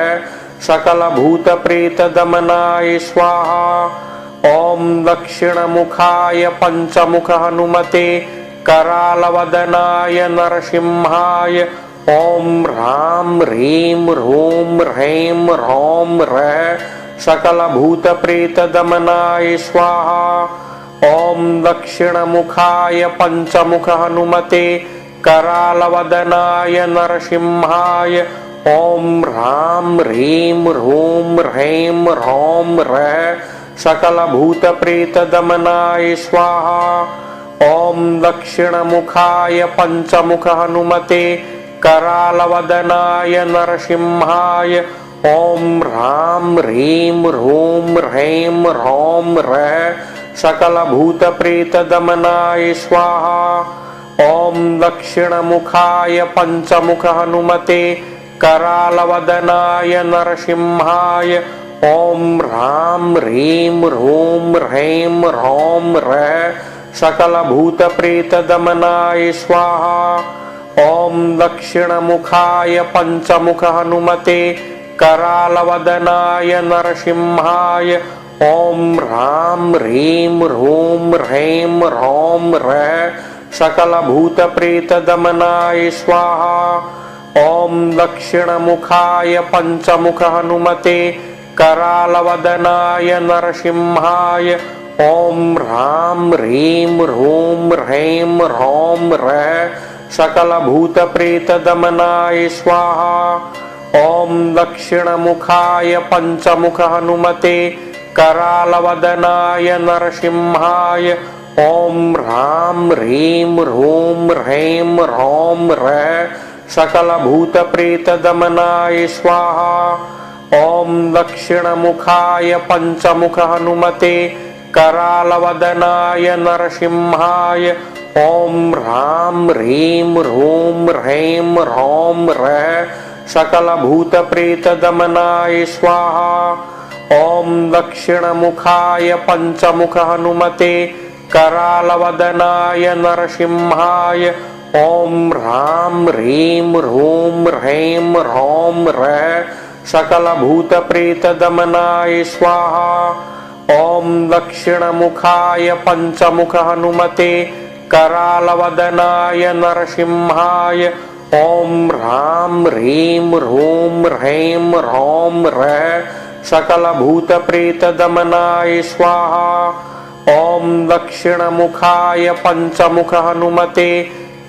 सकलभूतप्रेतदमनाय स्वाहा। ॐ दक्षिणमुखाय पञ्चमुख हनुमते करालवदनाय नरसिंहाय ॐ ह्रां ह्रीं ह्रूं ह्रैं ह्रौं ह्रः सकलभूतप्रेतदमनाय स्वाहा। ॐ दक्षिणमुखाय पञ्चमुख हनुमते करालवदनाय नरसिंहाय ॐ ह्रां ह्रीं ह्रूं ह्रैं ह्रौं ह्रः सकलभूतप्रेतदमनाय स्वाहा। ॐ दक्षिणमुखाय पञ्चमुख हनुमते करालवदनाय नरसिंहाय ॐ ह्रां ह्रीं ह्रूं ह्रैं ह्रौं ह्रः सकलभूतप्रेतदमनाय स्वाहा। ॐ दक्षिणमुखाय पञ्चमुख हनुमते करालवदनाय नरसिंहाय ॐ ह्रां ह्रीं ह्रूं ह्रैं ह्रौं ह्रः सकलभूतप्रेतदमनाय स्वाहा। ॐ दक्षिणमुखाय पञ्चमुख हनुमते करालवदनाय नरसिंहाय ॐ ह्रां ह्रीं ह्रूं ह्रैं ह्रौं ह्रः सकलभूतप्रेतदमनाय स्वाहा। ॐ दक्षिणमुखाय पञ्चमुख हनुमते करालवदनाय नरसिंहाय ॐ ह्रां ह्रीं ह्रूं ह्रैं ह्रौं ह्रः सकलभूतप्रेतदमनाय स्वाहा। ॐ दक्षिणमुखाय पञ्चमुख हनुमते करालवदनाय नरसिंहाय ॐ ह्रां ह्रीं ह्रूं ह्रैं ह्रौं ह्रः सकलभूतप्रेतदमनाय स्वाहा। ॐ दक्षिणमुखाय पञ्चमुख हनुमते करालवदनाय नरसिंहाय ॐ ह्रां ह्रीं ह्रूं ह्रैं ह्रौं ह्रः सकलभूतप्रेतदमनाय स्वाहा। ॐ दक्षिणमुखाय पञ्चमुख हनुमते करालवदनाय नरसिंहाय ॐ ह्रां ह्रीं ह्रूं ह्रैं ह्रौं ह्रः सकलभूतप्रेतदमनाय स्वाहा। ॐ दक्षिणमुखाय पञ्चमुख हनुमते करालवदनाय नरसिंहाय ॐ ह्रां ह्रीं ह्रूं ह्रैं ह्रौं ह्रः सकलभूतप्रेतदमनाय स्वाहा। ॐ दक्षिणमुखाय पञ्चमुख हनुमते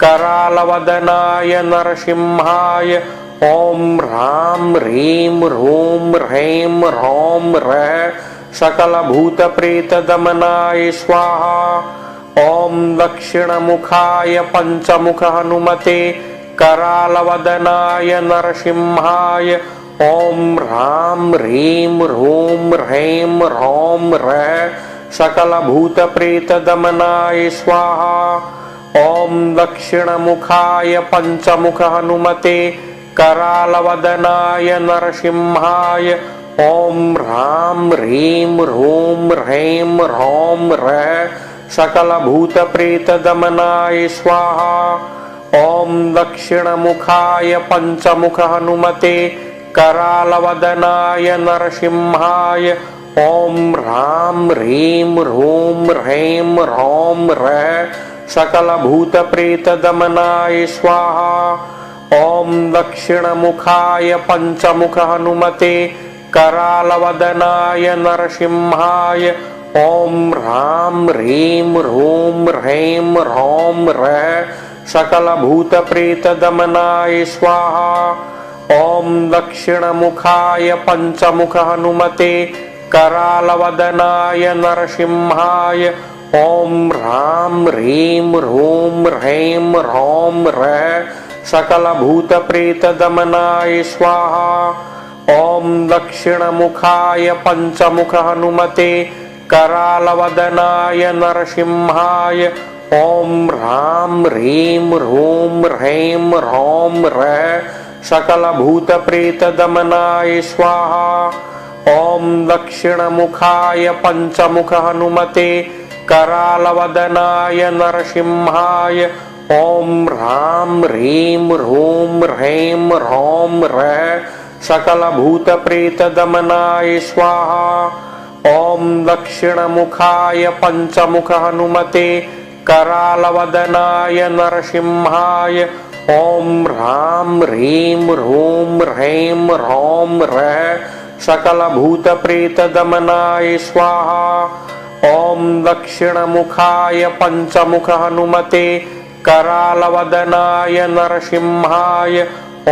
करालवदनाय नरसिंहाय ॐ ह्रां ह्रीं ह्रूं ह्रैं ह्रौं ह्रः सकलभूतप्रेतदमनाय स्वाहा। ॐ दक्षिणमुखाय पञ्चमुख हनुमते करालवदनाय नरसिंहाय ॐ ह्रां ह्रीं ह्रूं ह्रैं ह्रौं ह्रः सकलभूतप्रेतदमनाय स्वाहा। ॐ दक्षिणमुखाय पञ्चमुख हनुमते करालवदनाय नरसिंहाय ॐ ह्रां ह्रीं ह्रूं ह्रैं ह्रौं ह्रः सकलभूतप्रेतदमनाय स्वाहा। ॐ दक्षिणमुखाय पञ्चमुख हनुमते करालवदनाय नरसिंहाय ॐ ह्रां ह्रीं ह्रूं ह्रैं ह्रौं ह्रः सकलभूतप्रेतदमनाय स्वाहा। ॐ दक्षिणमुखाय पञ्चमुख हनुमते करालवदनाय नरसिंहाय ॐ ह्रां ह्रीं ह्रूं ह्रैं ह्रौं ह्रः सकलभूतप्रेतदमनाय स्वाहा। ॐ दक्षिणमुखाय पञ्चमुख हनुमते करालवदनाय नरसिंहाय ॐ ह्रां ह्रीं ह्रूं ह्रैं ह्रौं ह्रः सकलभूतप्रेतदमनाय स्वाहा। ॐ दक्षिणमुखाय पञ्चमुख हनुमते करालवदनाय नरसिंहाय ॐ ह्रां ह्रीं ह्रूं ह्रैं ह्रौं ह्रः सकलभूतप्रेतदमनाय स्वाहा। ॐ दक्षिणमुखाय पञ्चमुख हनुमते करालवदनाय नरसिंहाय ॐ ह्रां ह्रीं ह्रूं ह्रैं ह्रौं ह्रः सकलभूतप्रेतदमनाय स्वाहा। ॐ दक्षिणमुखाय पञ्चमुख हनुमते करालवदनाय नरसिंहाय ॐ ह्रां ह्रीं ह्रूं ह्रैं ह्रौं ह्रः सकलभूतप्रेतदमनाय स्वाहा। ॐ दक्षिणमुखाय पञ्चमुख हनुमते करालवदनाय नरसिंहाय ॐ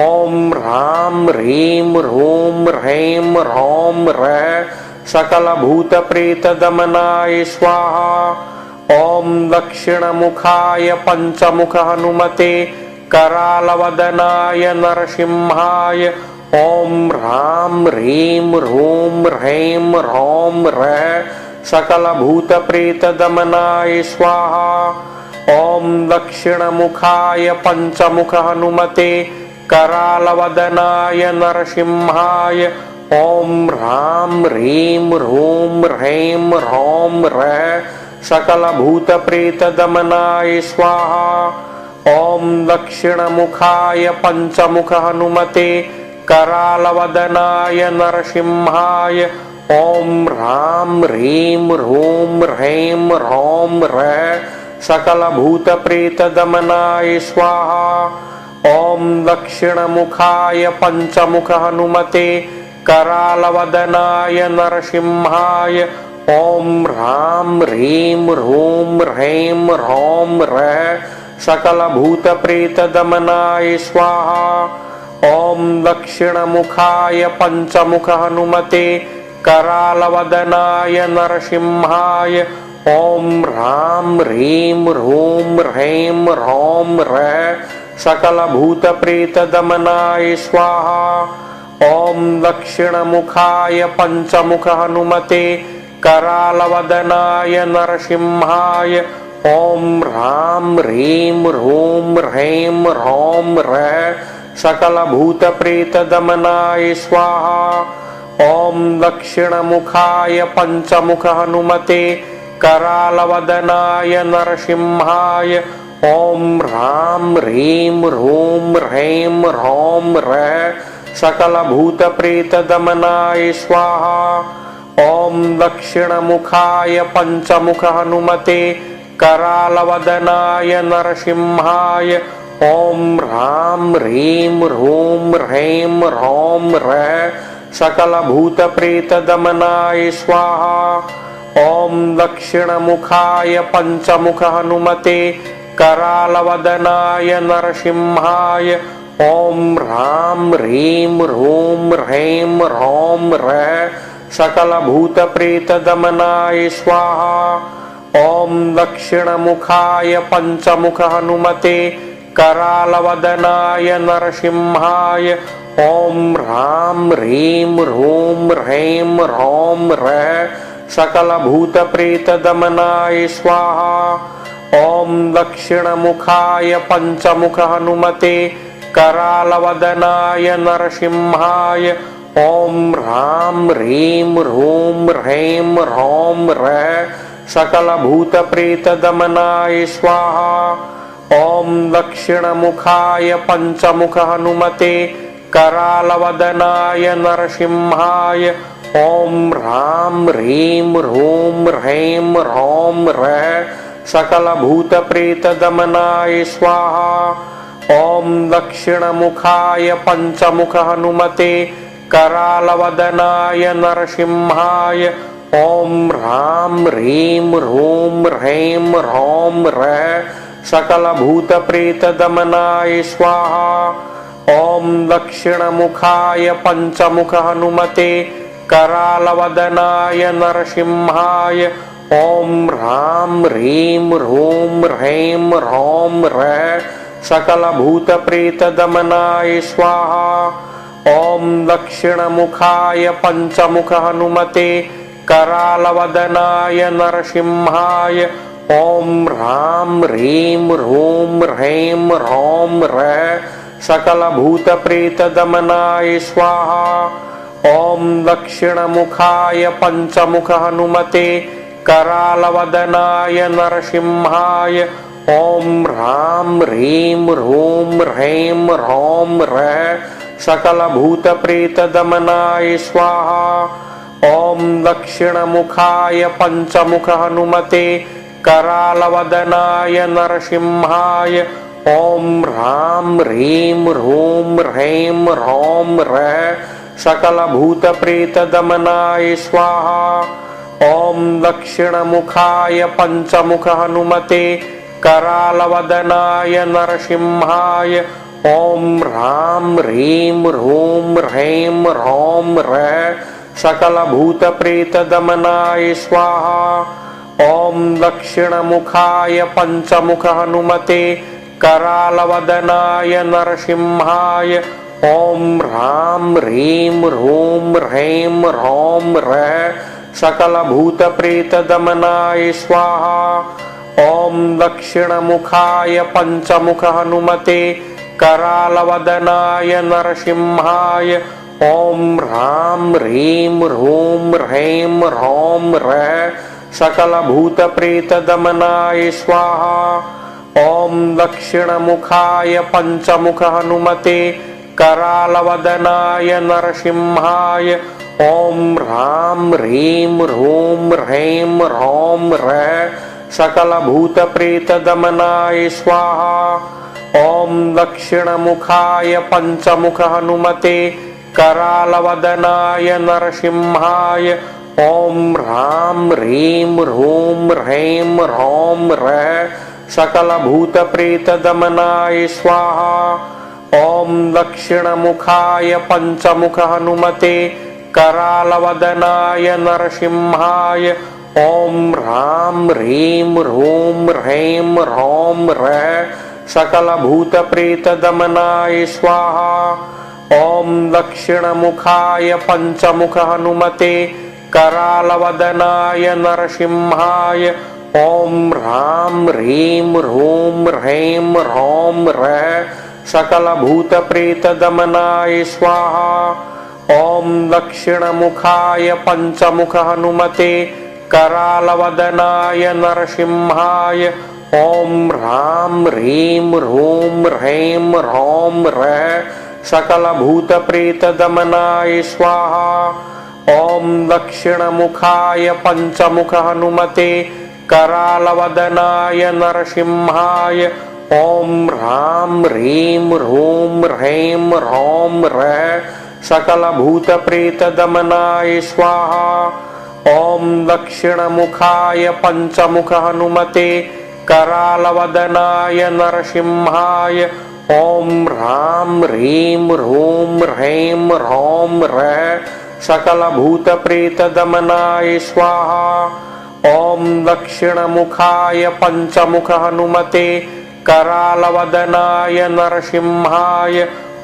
ह्रां ह्रीं ह्रूं ह्रैं ह्रौं ह्रः सकलभूतप्रेतदमनाय स्वाहा। ॐ दक्षिणमुखाय पञ्चमुख हनुमते करालवदनाय नरसिंहाय ॐ ह्रां ह्रीं ह्रूं ह्रैं ह्रौं ह्रः सकलभूतप्रेतदमनाय स्वाहा। ॐ दक्षिणमुखाय पञ्चमुख हनुमते करालवदनाय नरसिंहाय ॐ ह्रां ह्रीं ह्रूं ह्रैं ह्रौं ह्रः सकलभूतप्रेतदमनाय स्वाहा। ॐ दक्षिणमुखाय पञ्चमुख हनुमते करालवदनाय नरसिंहाय ॐ ह्रां ह्रीं ह्रूं ह्रैं ह्रौं ह्रः सकलभूतप्रेतदमनाय स्वाहा। ॐ दक्षिणमुखाय पञ्चमुख हनुमते करालवदनाय नरसिंहाय ॐ ह्रां ह्रीं ह्रूं ह्रैं ह्रौं ह्रः सकलभूतप्रेतदमनाय स्वाहा। ॐ दक्षिणमुखाय पञ्चमुख हनुमते करालवदनाय नरसिंहाय ॐ ह्रां ह्रीं ह्रूं ह्रैं ह्रौं ह्रः सकलभूतप्रेतदमनाय स्वाहा। ॐ दक्षिणमुखाय पञ्चमुख हनुमते करालवदनाय नरसिंहाय ॐ ह्रां ह्रीं ह्रूं ह्रैं ह्रौं ह्रः सकलभूतप्रेतदमनाय स्वाहा। ॐ दक्षिणमुखाय पञ्चमुख हनुमते करालवदनाय नरसिंहाय ॐ ह्रां ह्रीं ह्रूं ह्रैं ह्रौं ह्रः सकलभूतप्रेतदमनाय स्वाहा। ॐ दक्षिणमुखाय पञ्चमुख हनुमते करालवदनाय नरसिंहाय ॐ ह्रां ह्रीं ह्रूं ह्रैं ह्रौं ह्रः सकलभूतप्रेतदमनाय स्वाहा। ॐ दक्षिणमुखाय पञ्चमुख हनुमते करालवदनाय नरसिंहाय ॐ ह्रां ह्रीं ह्रूं ह्रैं ह्रौं ह्रः सकलभूतप्रेतदमनाय स्वाहा। ॐ दक्षिणमुखाय पञ्चमुख हनुमते करालवदनाय नरसिंहाय ॐ ह्रां ह्रीं ह्रूं ह्रैं ह्रौं ह्रः सकलभूतप्रेतदमनाय स्वाहा। ॐ दक्षिणमुखाय पञ्चमुख हनुमते करालवदनाय नरसिंहाय ॐ ह्रां ह्रीं ह्रूं ह्रैं ह्रौं ह्रः सकलभूतप्रेतदमनाय स्वाहा। ॐ दक्षिणमुखाय पञ्चमुख हनुमते करालवदनाय नरसिंहाय ॐ ह्रां ह्रीं ह्रूं ह्रैं ह्रौं ह्रः सकलभूतप्रेतदमनाय स्वाहा। ॐ दक्षिणमुखाय पञ्चमुख हनुमते करालवदनाय नरसिंहाय ॐ ह्रां ह्रीं ह्रूं ह्रैं ह्रौं ह्रः सकलभूतप्रेतदमनाय स्वाहा। ॐ दक्षिणमुखाय पञ्चमुख हनुमते करालवदनाय नरसिंहाय ॐ ह्रां ह्रीं ह्रूं ह्रैं ह्रौं ह्रः सकलभूतप्रेतदमनाय स्वाहा। ॐ दक्षिणमुखाय पञ्चमुख हनुमते करालवदनाय नरसिंहाय ॐ ह्रां ह्रीं ह्रूं ह्रैं ह्रौं ह्रः सकलभूतप्रेतदमनाय स्वाहा। ॐ दक्षिणमुखाय पञ्चमुख हनुमते करालवदनाय नरसिंहाय ॐ ह्रां ह्रीं ह्रूं ह्रैं ह्रौं ह्रः सकलभूतप्रेतदमनाय स्वाहा। ॐ दक्षिणमुखाय पञ्चमुख हनुमते करालवदनाय नरसिंहाय ॐ ह्रां ह्रीं ह्रूं ह्रैं ह्रौं ह्रः सकलभूतप्रेतदमनाय स्वाहा। ॐ दक्षिणमुखाय पञ्चमुख हनुमते करालवदनाय नरसिंहाय ॐ ह्रां ह्रीं ह्रूं ह्रैं ह्रौं ह्रः सकलभूतप्रेतदमनाय स्वाहा। ॐ दक्षिणमुखाय पञ्चमुख हनुमते करालवदनाय नरसिंहाय ॐ ह्रां ह्रीं ह्रूं ह्रैं ह्रौं ह्रः सकलभूतप्रेतदमनाय स्वाहा। ॐ दक्षिणमुखाय पञ्चमुख हनुमते करालवदनाय नरसिंहाय ॐ ह्रां ह्रीं ह्रूं ह्रैं ह्रौं ह्रः सकलभूतप्रेतदमनाय स्वाहा। ॐ दक्षिणमुखाय पञ्चमुख हनुमते करालवदनाय नरसिंहाय ॐ ह्रां ह्रीं ह्रूं ह्रैं ह्रौं ह्रः सकलभूतप्रेतदमनाय स्वाहा। ॐ दक्षिणमुखाय पञ्चमुख हनुमते करालवदनाय नरसिंहाय ॐ ह्रां ह्रीं ह्रूं ह्रैं ह्रौं ह्रः सकलभूतप्रेतदमनाय स्वाहा। ॐ दक्षिणमुखाय पञ्चमुख हनुमते करालवदनाय नरसिंहाय ॐ ह्रां ह्रीं ह्रूं ह्रैं ह्रौं ह्रः सकलभूतप्रेतदमनाय स्वाहा। ॐ दक्षिणमुखाय पञ्चमुख हनुमते करालवदनाय नरसिंहाय ॐ ह्रां ह्रीं ह्रूं ह्रैं ह्रौं ह्रः सकलभूतप्रेतदमनाय स्वाहा। ॐ दक्षिणमुखाय पञ्चमुख हनुमते करालवदनाय नरसिंहाय ॐ ह्रां ह्रीं ह्रूं ह्रैं ह्रौं ह्रः सकलभूतप्रेतदमनाय स्वाहा। ॐ दक्षिणमुखाय पञ्चमुख हनुमते करालवदनाय नरसिंहाय ॐ ह्रां ह्रीं ह्रूं ह्रैं ह्रौं ह्रः सकलभूतप्रेतदमनाय स्वाहा। ॐ दक्षिणमुखाय पञ्चमुख हनुमते करालवदनाय नरसिंहाय ॐ ह्रां ह्रीं ह्रूं ह्रैं ह्रौं ह्रः सकलभूतप्रेतदमनाय स्वाहा। ॐ दक्षिणमुखाय पञ्चमुख हनुमते करालवदनाय नरसिंहाय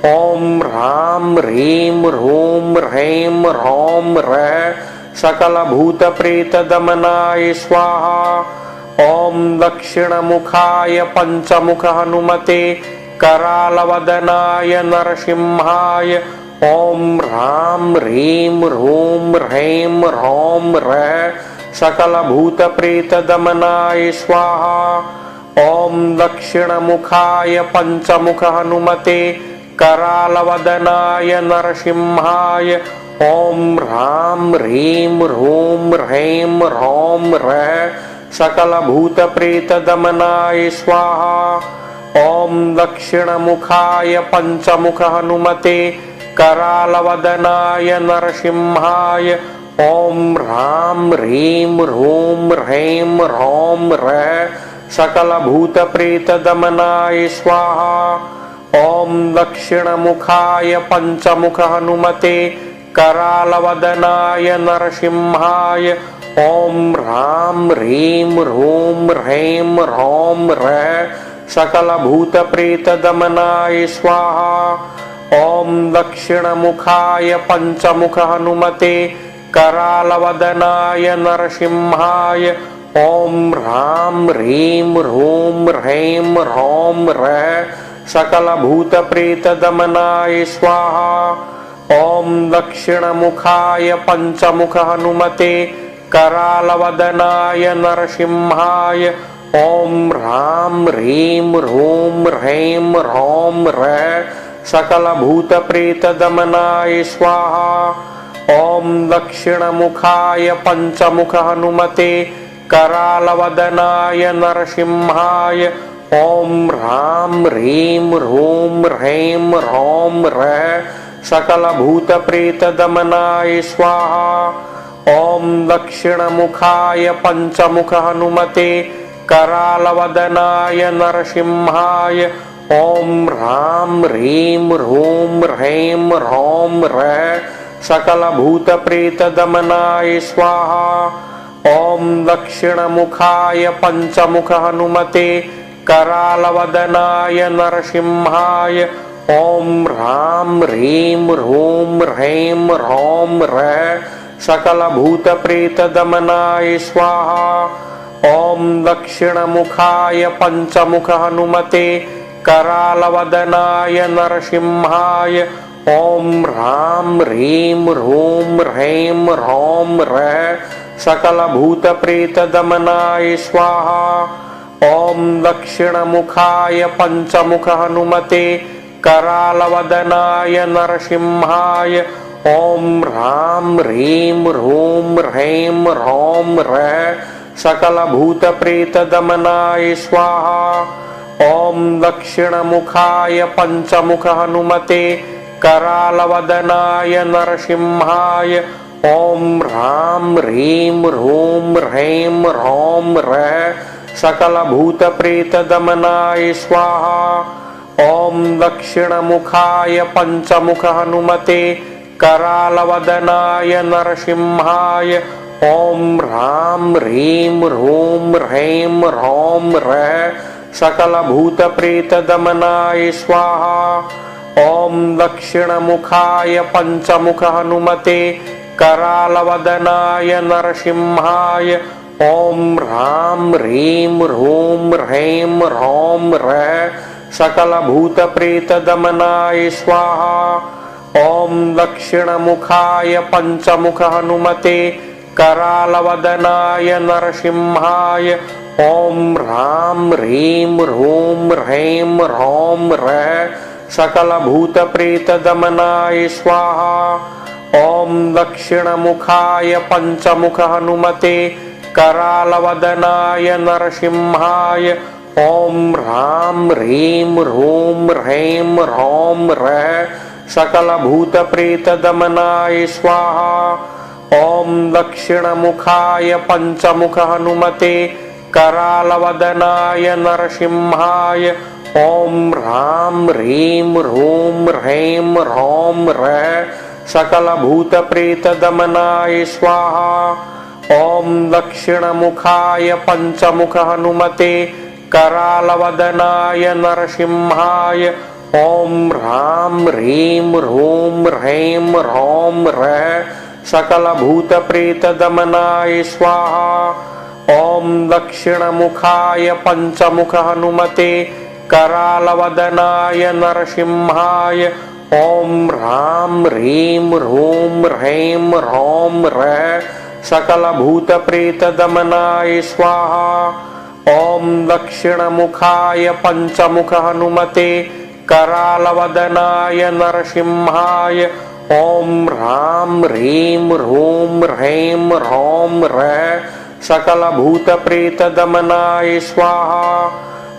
ॐ ह्रां ह्रीं ह्रूं ह्रैं ह्रौं ह्रः सकलभूतप्रेतदमनाय स्वाहा। ॐ दक्षिणमुखाय पञ्चमुख हनुमते करालवदनाय नरसिंहाय ॐ ह्रां ह्रीं ह्रूं ह्रैं ह्रौं ह्रः सकलभूतप्रेतदमनाय स्वाहा। ॐ दक्षिणमुखाय पञ्चमुख हनुमते करालवदनाय नरसिंहाय ॐ ह्रां ह्रीं ह्रूं ह्रैं ह्रौं ह्रः सकलभूतप्रेतदमनाय स्वाहा। ॐ दक्षिणमुखाय पञ्चमुख हनुमते करालवदनाय नरसिंहाय ॐ ह्रां ह्रीं ह्रूं ह्रैं ह्रौं ह्रः सकलभूतप्रेतदमनाय स्वाहा। ॐ दक्षिणमुखाय पञ्चमुख हनुमते करालवदनाय नरसिंहाय ॐ ह्रां ह्रीं ह्रूं ह्रैं ह्रौं ह्रः सकलभूतप्रेतदमनाय स्वाहा। ॐ दक्षिणमुखाय पञ्चमुख हनुमते करालवदनाय नरसिंहाय ॐ ह्रां ह्रीं ह्रूं ह्रैं ह्रौं ह्रः सकलभूतप्रेतदमनाय स्वाहा। ॐ दक्षिणमुखाय पञ्चमुख हनुमते करालवदनाय नरसिंहाय ॐ ह्रां ह्रीं ह्रूं ह्रैं ह्रौं ह्रः सकलभूतप्रेतदमनाय स्वाहा। ॐ दक्षिणमुखाय पञ्चमुख हनुमते करालवदनाय नरसिंहाय ॐ ह्रां ह्रीं ह्रूं ह्रैं ह्रौं ह्रः सकलभूतप्रेतदमनाय स्वाहा। ॐ दक्षिणमुखाय पञ्चमुख हनुमते करालवदनाय नरसिंहाय ॐ ह्रां ह्रीं ह्रूं ह्रैं ह्रौं ह्रः सकलभूतप्रेतदमनाय स्वाहा। ॐ दक्षिणमुखाय पञ्चमुख हनुमते करालवदनाय नरसिंहाय ॐ ह्रां ह्रीं ह्रूं ह्रैं ह्रौं ह्रः सकलभूतप्रेतदमनाय स्वाहा। ॐ दक्षिणमुखाय पञ्चमुख हनुमते करालवदनाय नरसिंहाय ॐ ह्रां ह्रीं ह्रूं ह्रैं ह्रौं ह्रः सकलभूतप्रेतदमनाय स्वाहा। ॐ दक्षिणमुखाय पञ्चमुख हनुमते करालवदनाय नरसिंहाय ॐ ह्रां ह्रीं ह्रूं ह्रैं ह्रौं ह्रः सकलभूतप्रेतदमनाय स्वाहा। ॐ दक्षिणमुखाय पञ्चमुख हनुमते करालवदनाय नरसिंहाय ॐ ह्रां ह्रीं ह्रूं ह्रैं ह्रौं ह्रः सकलभूतप्रेतदमनाय स्वाहा। ॐ दक्षिणमुखाय पञ्चमुख हनुमते करालवदनाय नरसिंहाय ॐ ह्रां ह्रीं ह्रूं ह्रैं ह्रौं ह्रः सकलभूतप्रेतदमनाय स्वाहा। ॐ दक्षिणमुखाय पञ्चमुख हनुमते करालवदनाय नरसिंहाय ॐ ह्रां ह्रीं ह्रूं ह्रैं ह्रौं ह्रः सकलभूतप्रेतदमनाय स्वाहा। ॐ दक्षिणमुखाय पञ्चमुख हनुमते करालवदनाय नरसिंहाय ॐ ह्रां ह्रीं ह्रूं ह्रैं ह्रौं ह्रः सकलभूतप्रेतदमनाय स्वाहा। ॐ दक्षिणमुखाय पञ्चमुख हनुमते करालवदनाय नरसिंहाय ॐ ह्रां ह्रीं ह्रूं ह्रैं ह्रौं ह्रः सकलभूतप्रेतदमनाय स्वाहा। ॐ दक्षिणमुखाय पञ्चमुख हनुमते करालवदनाय नरसिंहाय ॐ ह्रां ह्रीं ह्रूं ह्रैं ह्रौं ह्रः सकलभूतप्रेतदमनाय स्वाहा। ॐ दक्षिणमुखाय पञ्चमुख हनुमते करालवदनाय नरसिंहाय ॐ ह्रां ह्रीं ह्रूं ह्रैं ह्रौं ह्रः सकलभूतप्रेतदमनाय स्वाहा। ॐ दक्षिणमुखाय पञ्चमुख हनुमते करालवदनाय नरसिंहाय ॐ ह्रां ह्रीं ह्रूं ह्रैं ह्रौं ह्रः सकलभूतप्रेतदमनाय स्वाहा। ॐ दक्षिणमुखाय पञ्चमुख हनुमते करालवदनाय नरसिंहाय ॐ ह्रां ह्रीं ह्रूं ह्रैं ह्रौं ह्रः सकलभूतप्रेतदमनाय स्वाहा।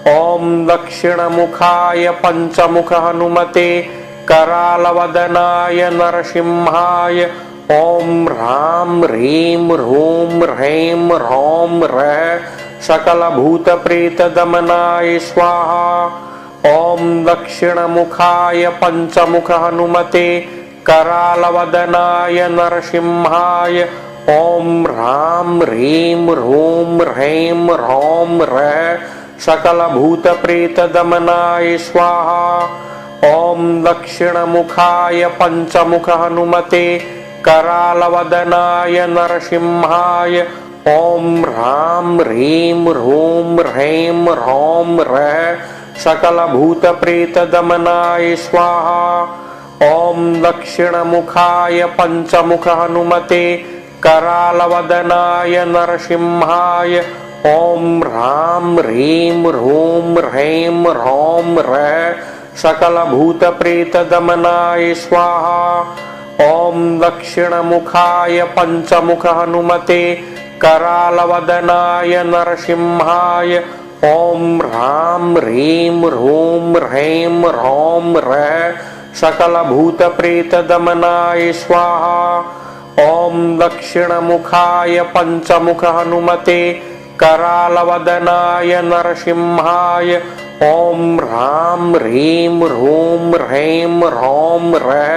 ॐ दक्षिणमुखाय पञ्चमुख हनुमते करालवदनाय नरसिंहाय ॐ ह्रां ह्रीं ह्रूं ह्रैं ह्रौं ह्रः सकलभूतप्रेतदमनाय स्वाहा। ॐ दक्षिणमुखाय पञ्चमुख हनुमते करालवदनाय नरसिंहाय ॐ ह्रां ह्रीं ह्रूं ह्रैं ह्रौं ह्रः सकलभूतप्रेतदमनाय स्वाहा। ॐ दक्षिणमुखाय पञ्चमुख हनुमते करालवदनाय नरसिंहाय ॐ ह्रां ह्रीं ह्रूं ह्रैं ह्रौं ह्रः सकलभूतप्रेतदमनाय स्वाहा। ॐ दक्षिणमुखाय पञ्चमुख हनुमते करालवदनाय नरसिंहाय ॐ ह्रां ह्रीं ह्रूं ह्रैं ह्रौं ह्रः सकलभूतप्रेतदमनाय स्वाहा। ॐ दक्षिणमुखाय पञ्चमुख हनुमते करालवदनाय नरसिंहाय ॐ ह्रां ह्रीं ह्रूं ह्रैं ह्रौं ह्रः सकलभूतप्रेतदमनाय स्वाहा। ॐ दक्षिणमुखाय पञ्चमुख हनुमते करालवदनाय नरसिंहाय ॐ ह्रां ह्रीं ह्रूं ह्रैं ह्रौं ह्रः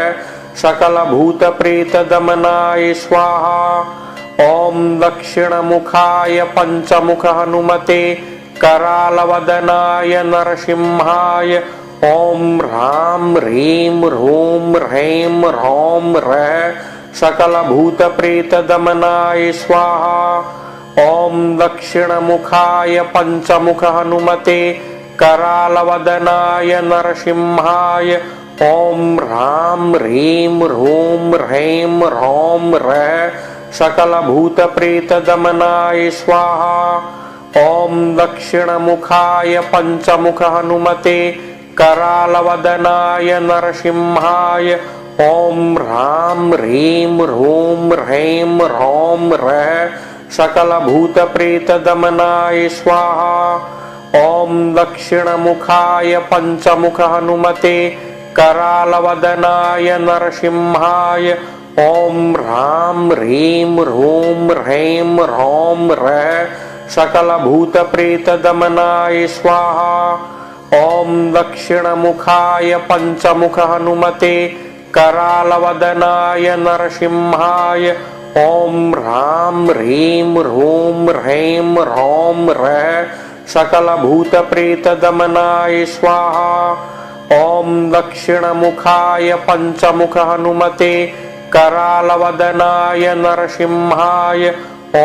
सकलभूतप्रेतदमनाय स्वाहा। ॐ दक्षिणमुखाय पञ्चमुख हनुमते करालवदनाय नरसिंहाय ॐ ह्रां ह्रीं ह्रूं ह्रैं ह्रौं ह्रः सकलभूतप्रेतदमनाय स्वाहा। ॐ दक्षिणमुखाय पञ्चमुख हनुमते करालवदनाय नरसिंहाय ॐ ह्रां ह्रीं ह्रूं ह्रैं ह्रौं ह्रः सकलभूतप्रेतदमनाय स्वाहा। ॐ दक्षिणमुखाय पञ्चमुख हनुमते करालवदनाय नरसिंहाय ॐ ह्रां ह्रीं ह्रूं ह्रैं ह्रौं ह्रः सकलभूतप्रेतदमनाय स्वाहा। ॐ दक्षिणमुखाय पञ्चमुख हनुमते करालवदनाय नरसिंहाय ॐ ह्रां ह्रीं ह्रूं ह्रैं ह्रौं ह्रः सकलभूतप्रेतदमनाय स्वाहा। ॐ दक्षिणमुखाय पञ्चमुख हनुमते करालवदनाय नरसिंहाय ॐ ह्रां ह्रीं ह्रूं ह्रैं ह्रौं ह्रः सकलभूतप्रेतदमनाय स्वाहा। ॐ दक्षिणमुखाय पञ्चमुख हनुमते करालवदनाय नरसिंहाय ॐ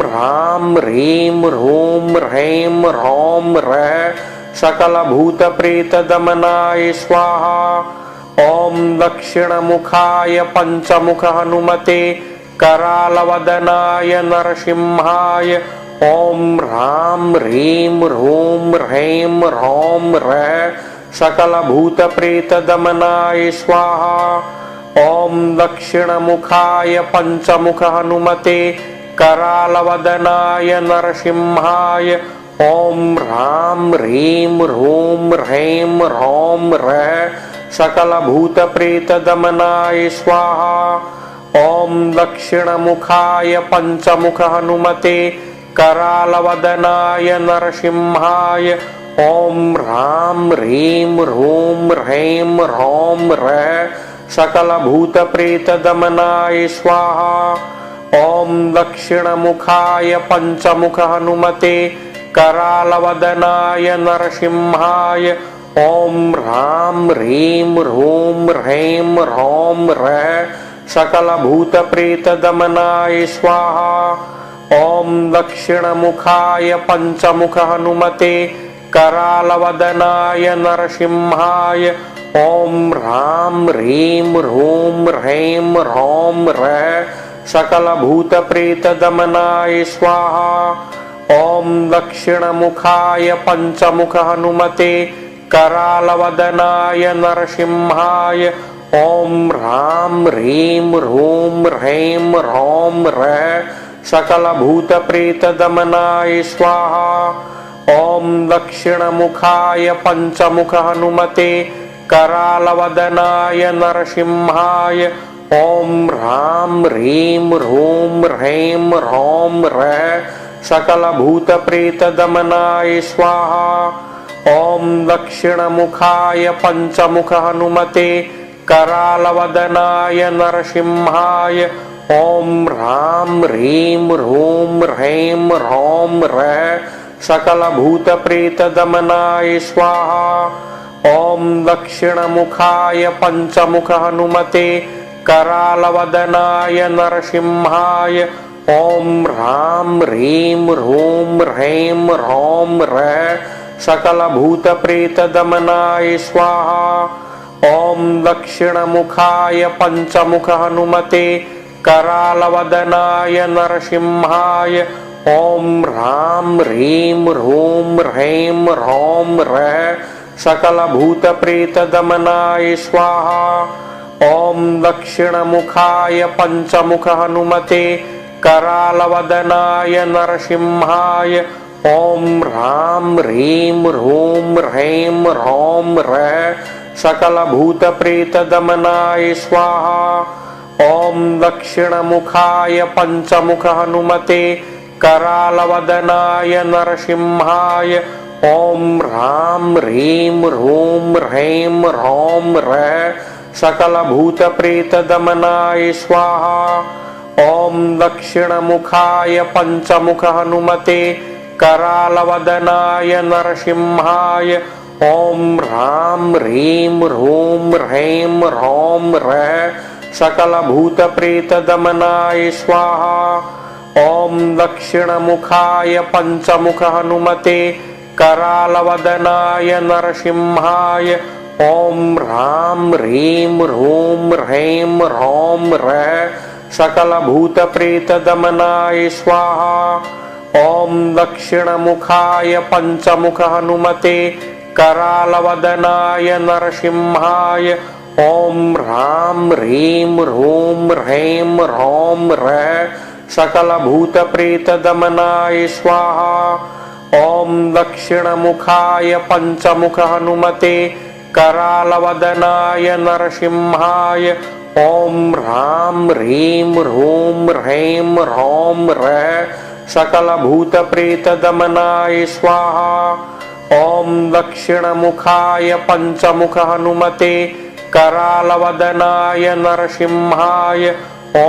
ह्रां ह्रीं ह्रूं ह्रैं ह्रौं ह्रः सकलभूतप्रेतदमनाय स्वाहा। ॐ दक्षिणमुखाय पञ्चमुख हनुमते करालवदनाय नरसिंहाय ॐ ह्रां ह्रीं ह्रूं ह्रैं ह्रौं ह्रः सकलभूतप्रेतदमनाय स्वाहा। ॐ दक्षिणमुखाय पञ्चमुख हनुमते करालवदनाय नरसिंहाय ॐ ह्रां ह्रीं ह्रूं ह्रैं ह्रौं ह्रः सकलभूतप्रेतदमनाय स्वाहा। ॐ दक्षिणमुखाय पञ्चमुख हनुमते करालवदनाय नरसिंहाय ॐ ह्रां ह्रीं ह्रूं ह्रैं ह्रौं ह्रः सकलभूतप्रेतदमनाय स्वाहा। ॐ दक्षिणमुखाय पञ्चमुख हनुमते करालवदनाय नरसिंहाय ॐ ह्रां ह्रीं ह्रूं ह्रैं ह्रौं ह्रः सकलभूतप्रेतदमनाय स्वाहा। ॐ दक्षिणमुखाय पञ्चमुख हनुमते करालवदनाय नरसिंहाय ॐ ह्रां ह्रीं ह्रूं ह्रैं ह्रौं ह्रः सकलभूतप्रेतदमनाय स्वाहा। ॐ दक्षिणमुखाय पञ्चमुख हनुमते करालवदनाय नरसिंहाय ॐ ह्रां ह्रीं ह्रूं ह्रैं ह्रौं ह्रः सकलभूतप्रेतदमनाय स्वाहा। ॐ दक्षिणमुखाय पञ्चमुख हनुमते करालवदनाय नरसिंहाय ॐ ह्रां ह्रीं ह्रूं ह्रैं ह्रौं ह्रः सकलभूतप्रेतदमनाय स्वाहा। ॐ दक्षिणमुखाय पञ्चमुख हनुमते करालवदनाय नरसिंहाय ॐ ह्रां ह्रीं ह्रूं ह्रैं ह्रौं ह्रः सकलभूतप्रेतदमनाय स्वाहा। ॐ दक्षिणमुखाय पञ्चमुख हनुमते करालवदनाय नरसिंहाय ॐ ह्रां ह्रीं ह्रूं ह्रैं ह्रौं ह्रः सकलभूतप्रेतदमनाय स्वाहा। ॐ दक्षिणमुखाय पञ्चमुख हनुमते करालवदनाय नरसिंहाय ॐ ह्रां ह्रीं ह्रूं ह्रैं ह्रौं ह्रः सकलभूतप्रेतदमनाय स्वाहा। ॐ दक्षिणमुखाय पञ्चमुख हनुमते करालवदनाय नरसिंहाय ॐ ह्रां ह्रीं ह्रूं ह्रैं ह्रौं ह्रः सकलभूतप्रेतदमनाय स्वाहा। ॐ दक्षिणमुखाय पञ्चमुख हनुमते करालवदनाय नरसिंहाय ॐ ह्रां ह्रीं ह्रूं ह्रैं ह्रौं ह्रः सकलभूतप्रेतदमनाय स्वाहा। ॐ दक्षिणमुखाय पञ्चमुख हनुमते करालवदनाय नरसिंहाय ॐ ह्रां ह्रीं ह्रूं ह्रैं ह्रौं ह्रः सकलभूतप्रेतदमनाय स्वाहा। ॐ दक्षिणमुखाय पञ्चमुख हनुमते करालवदनाय नरसिंहाय ॐ ह्रां ह्रीं ह्रूं ह्रैं ह्रौं ह्रः सकलभूतप्रेतदमनाय स्वाहा। ॐ दक्षिणमुखाय पञ्चमुख हनुमते करालवदनाय नरसिंहाय ॐ ह्रां ह्रीं ह्रूं ह्रैं ह्रौं ह्रः सकलभूतप्रेतदमनाय स्वाहा। ॐ दक्षिणमुखाय पञ्चमुख हनुमते करालवदनाय नरसिंहाय ॐ ह्रां ह्रीं ह्रूं ह्रैं ह्रौं ह्रः सकलभूतप्रेतदमनाय स्वाहा। ॐ दक्षिणमुखाय पञ्चमुख हनुमते करालवदनाय नरसिंहाय ॐ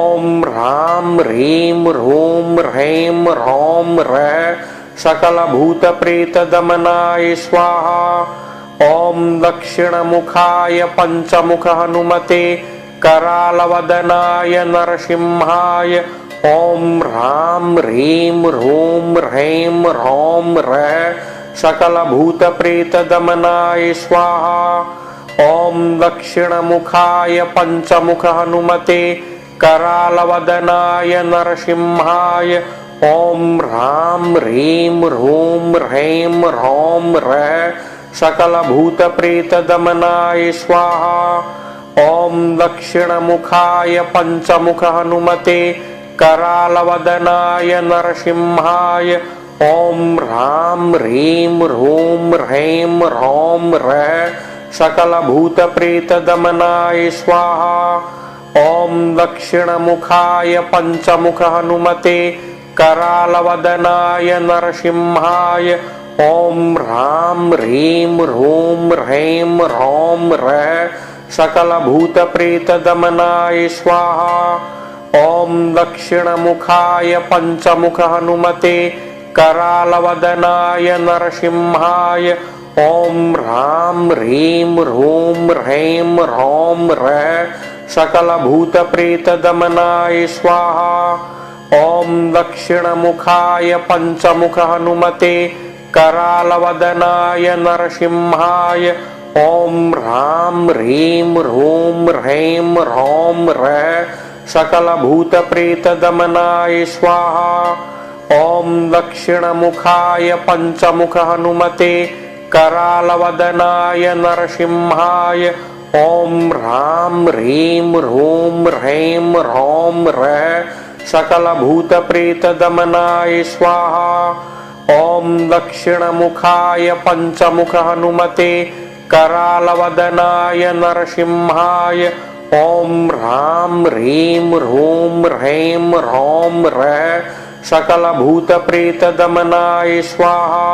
ह्रां ह्रीं ह्रूं ह्रैं ह्रौं ह्रः सकलभूतप्रेतदमनाय स्वाहा। ॐ दक्षिणमुखाय पञ्चमुख हनुमते करालवदनाय नरसिंहाय ॐ ह्रां ह्रीं ह्रूं ह्रैं ह्रौं ह्रः सकलभूतप्रेतदमनाय स्वाहा। ॐ दक्षिणमुखाय पञ्चमुख हनुमते करालवदनाय नरसिंहाय ॐ ह्रां ह्रीं ह्रूं ह्रैं ह्रौं ह्रः सकलभूतप्रेतदमनाय स्वाहा। ॐ दक्षिणमुखाय पञ्चमुख हनुमते करालवदनाय नरसिंहाय ॐ ह्रां ह्रीं ह्रूं ह्रैं ह्रौं ह्रः सकलभूतप्रेतदमनाय स्वाहा। ॐ दक्षिणमुखाय पञ्चमुख हनुमते करालवदनाय नरसिंहाय ॐ ह्रां ह्रीं ह्रूं ह्रैं ह्रौं ह्रः सकलभूतप्रेतदमनाय स्वाहा। ॐ दक्षिणमुखाय पञ्चमुख हनुमते करालवदनाय नरसिंहाय ॐ ह्रां ह्रीं ह्रूं ह्रैं ह्रौं ह्रः सकलभूतप्रेतदमनाय स्वाहा। ॐ दक्षिणमुखाय पञ्चमुख हनुमते करालवदनाय नरसिंहाय ॐ ह्रां ह्रीं ह्रूं ह्रैं ह्रौं ह्रः सकलभूतप्रेतदमनाय स्वाहा। ॐ दक्षिणमुखाय पञ्चमुख हनुमते करालवदनाय नरसिंहाय ॐ ह्रां ह्रीं ह्रूं ह्रैं ह्रौं ह्रः सकलभूतप्रेतदमनाय स्वाहा। ॐ दक्षिणमुखाय पञ्चमुख हनुमते करालवदनाय नरसिंहाय ॐ ह्रां ह्रीं ह्रूं ह्रैं ह्रौं ह्रः सकलभूतप्रेतदमनाय स्वाहा।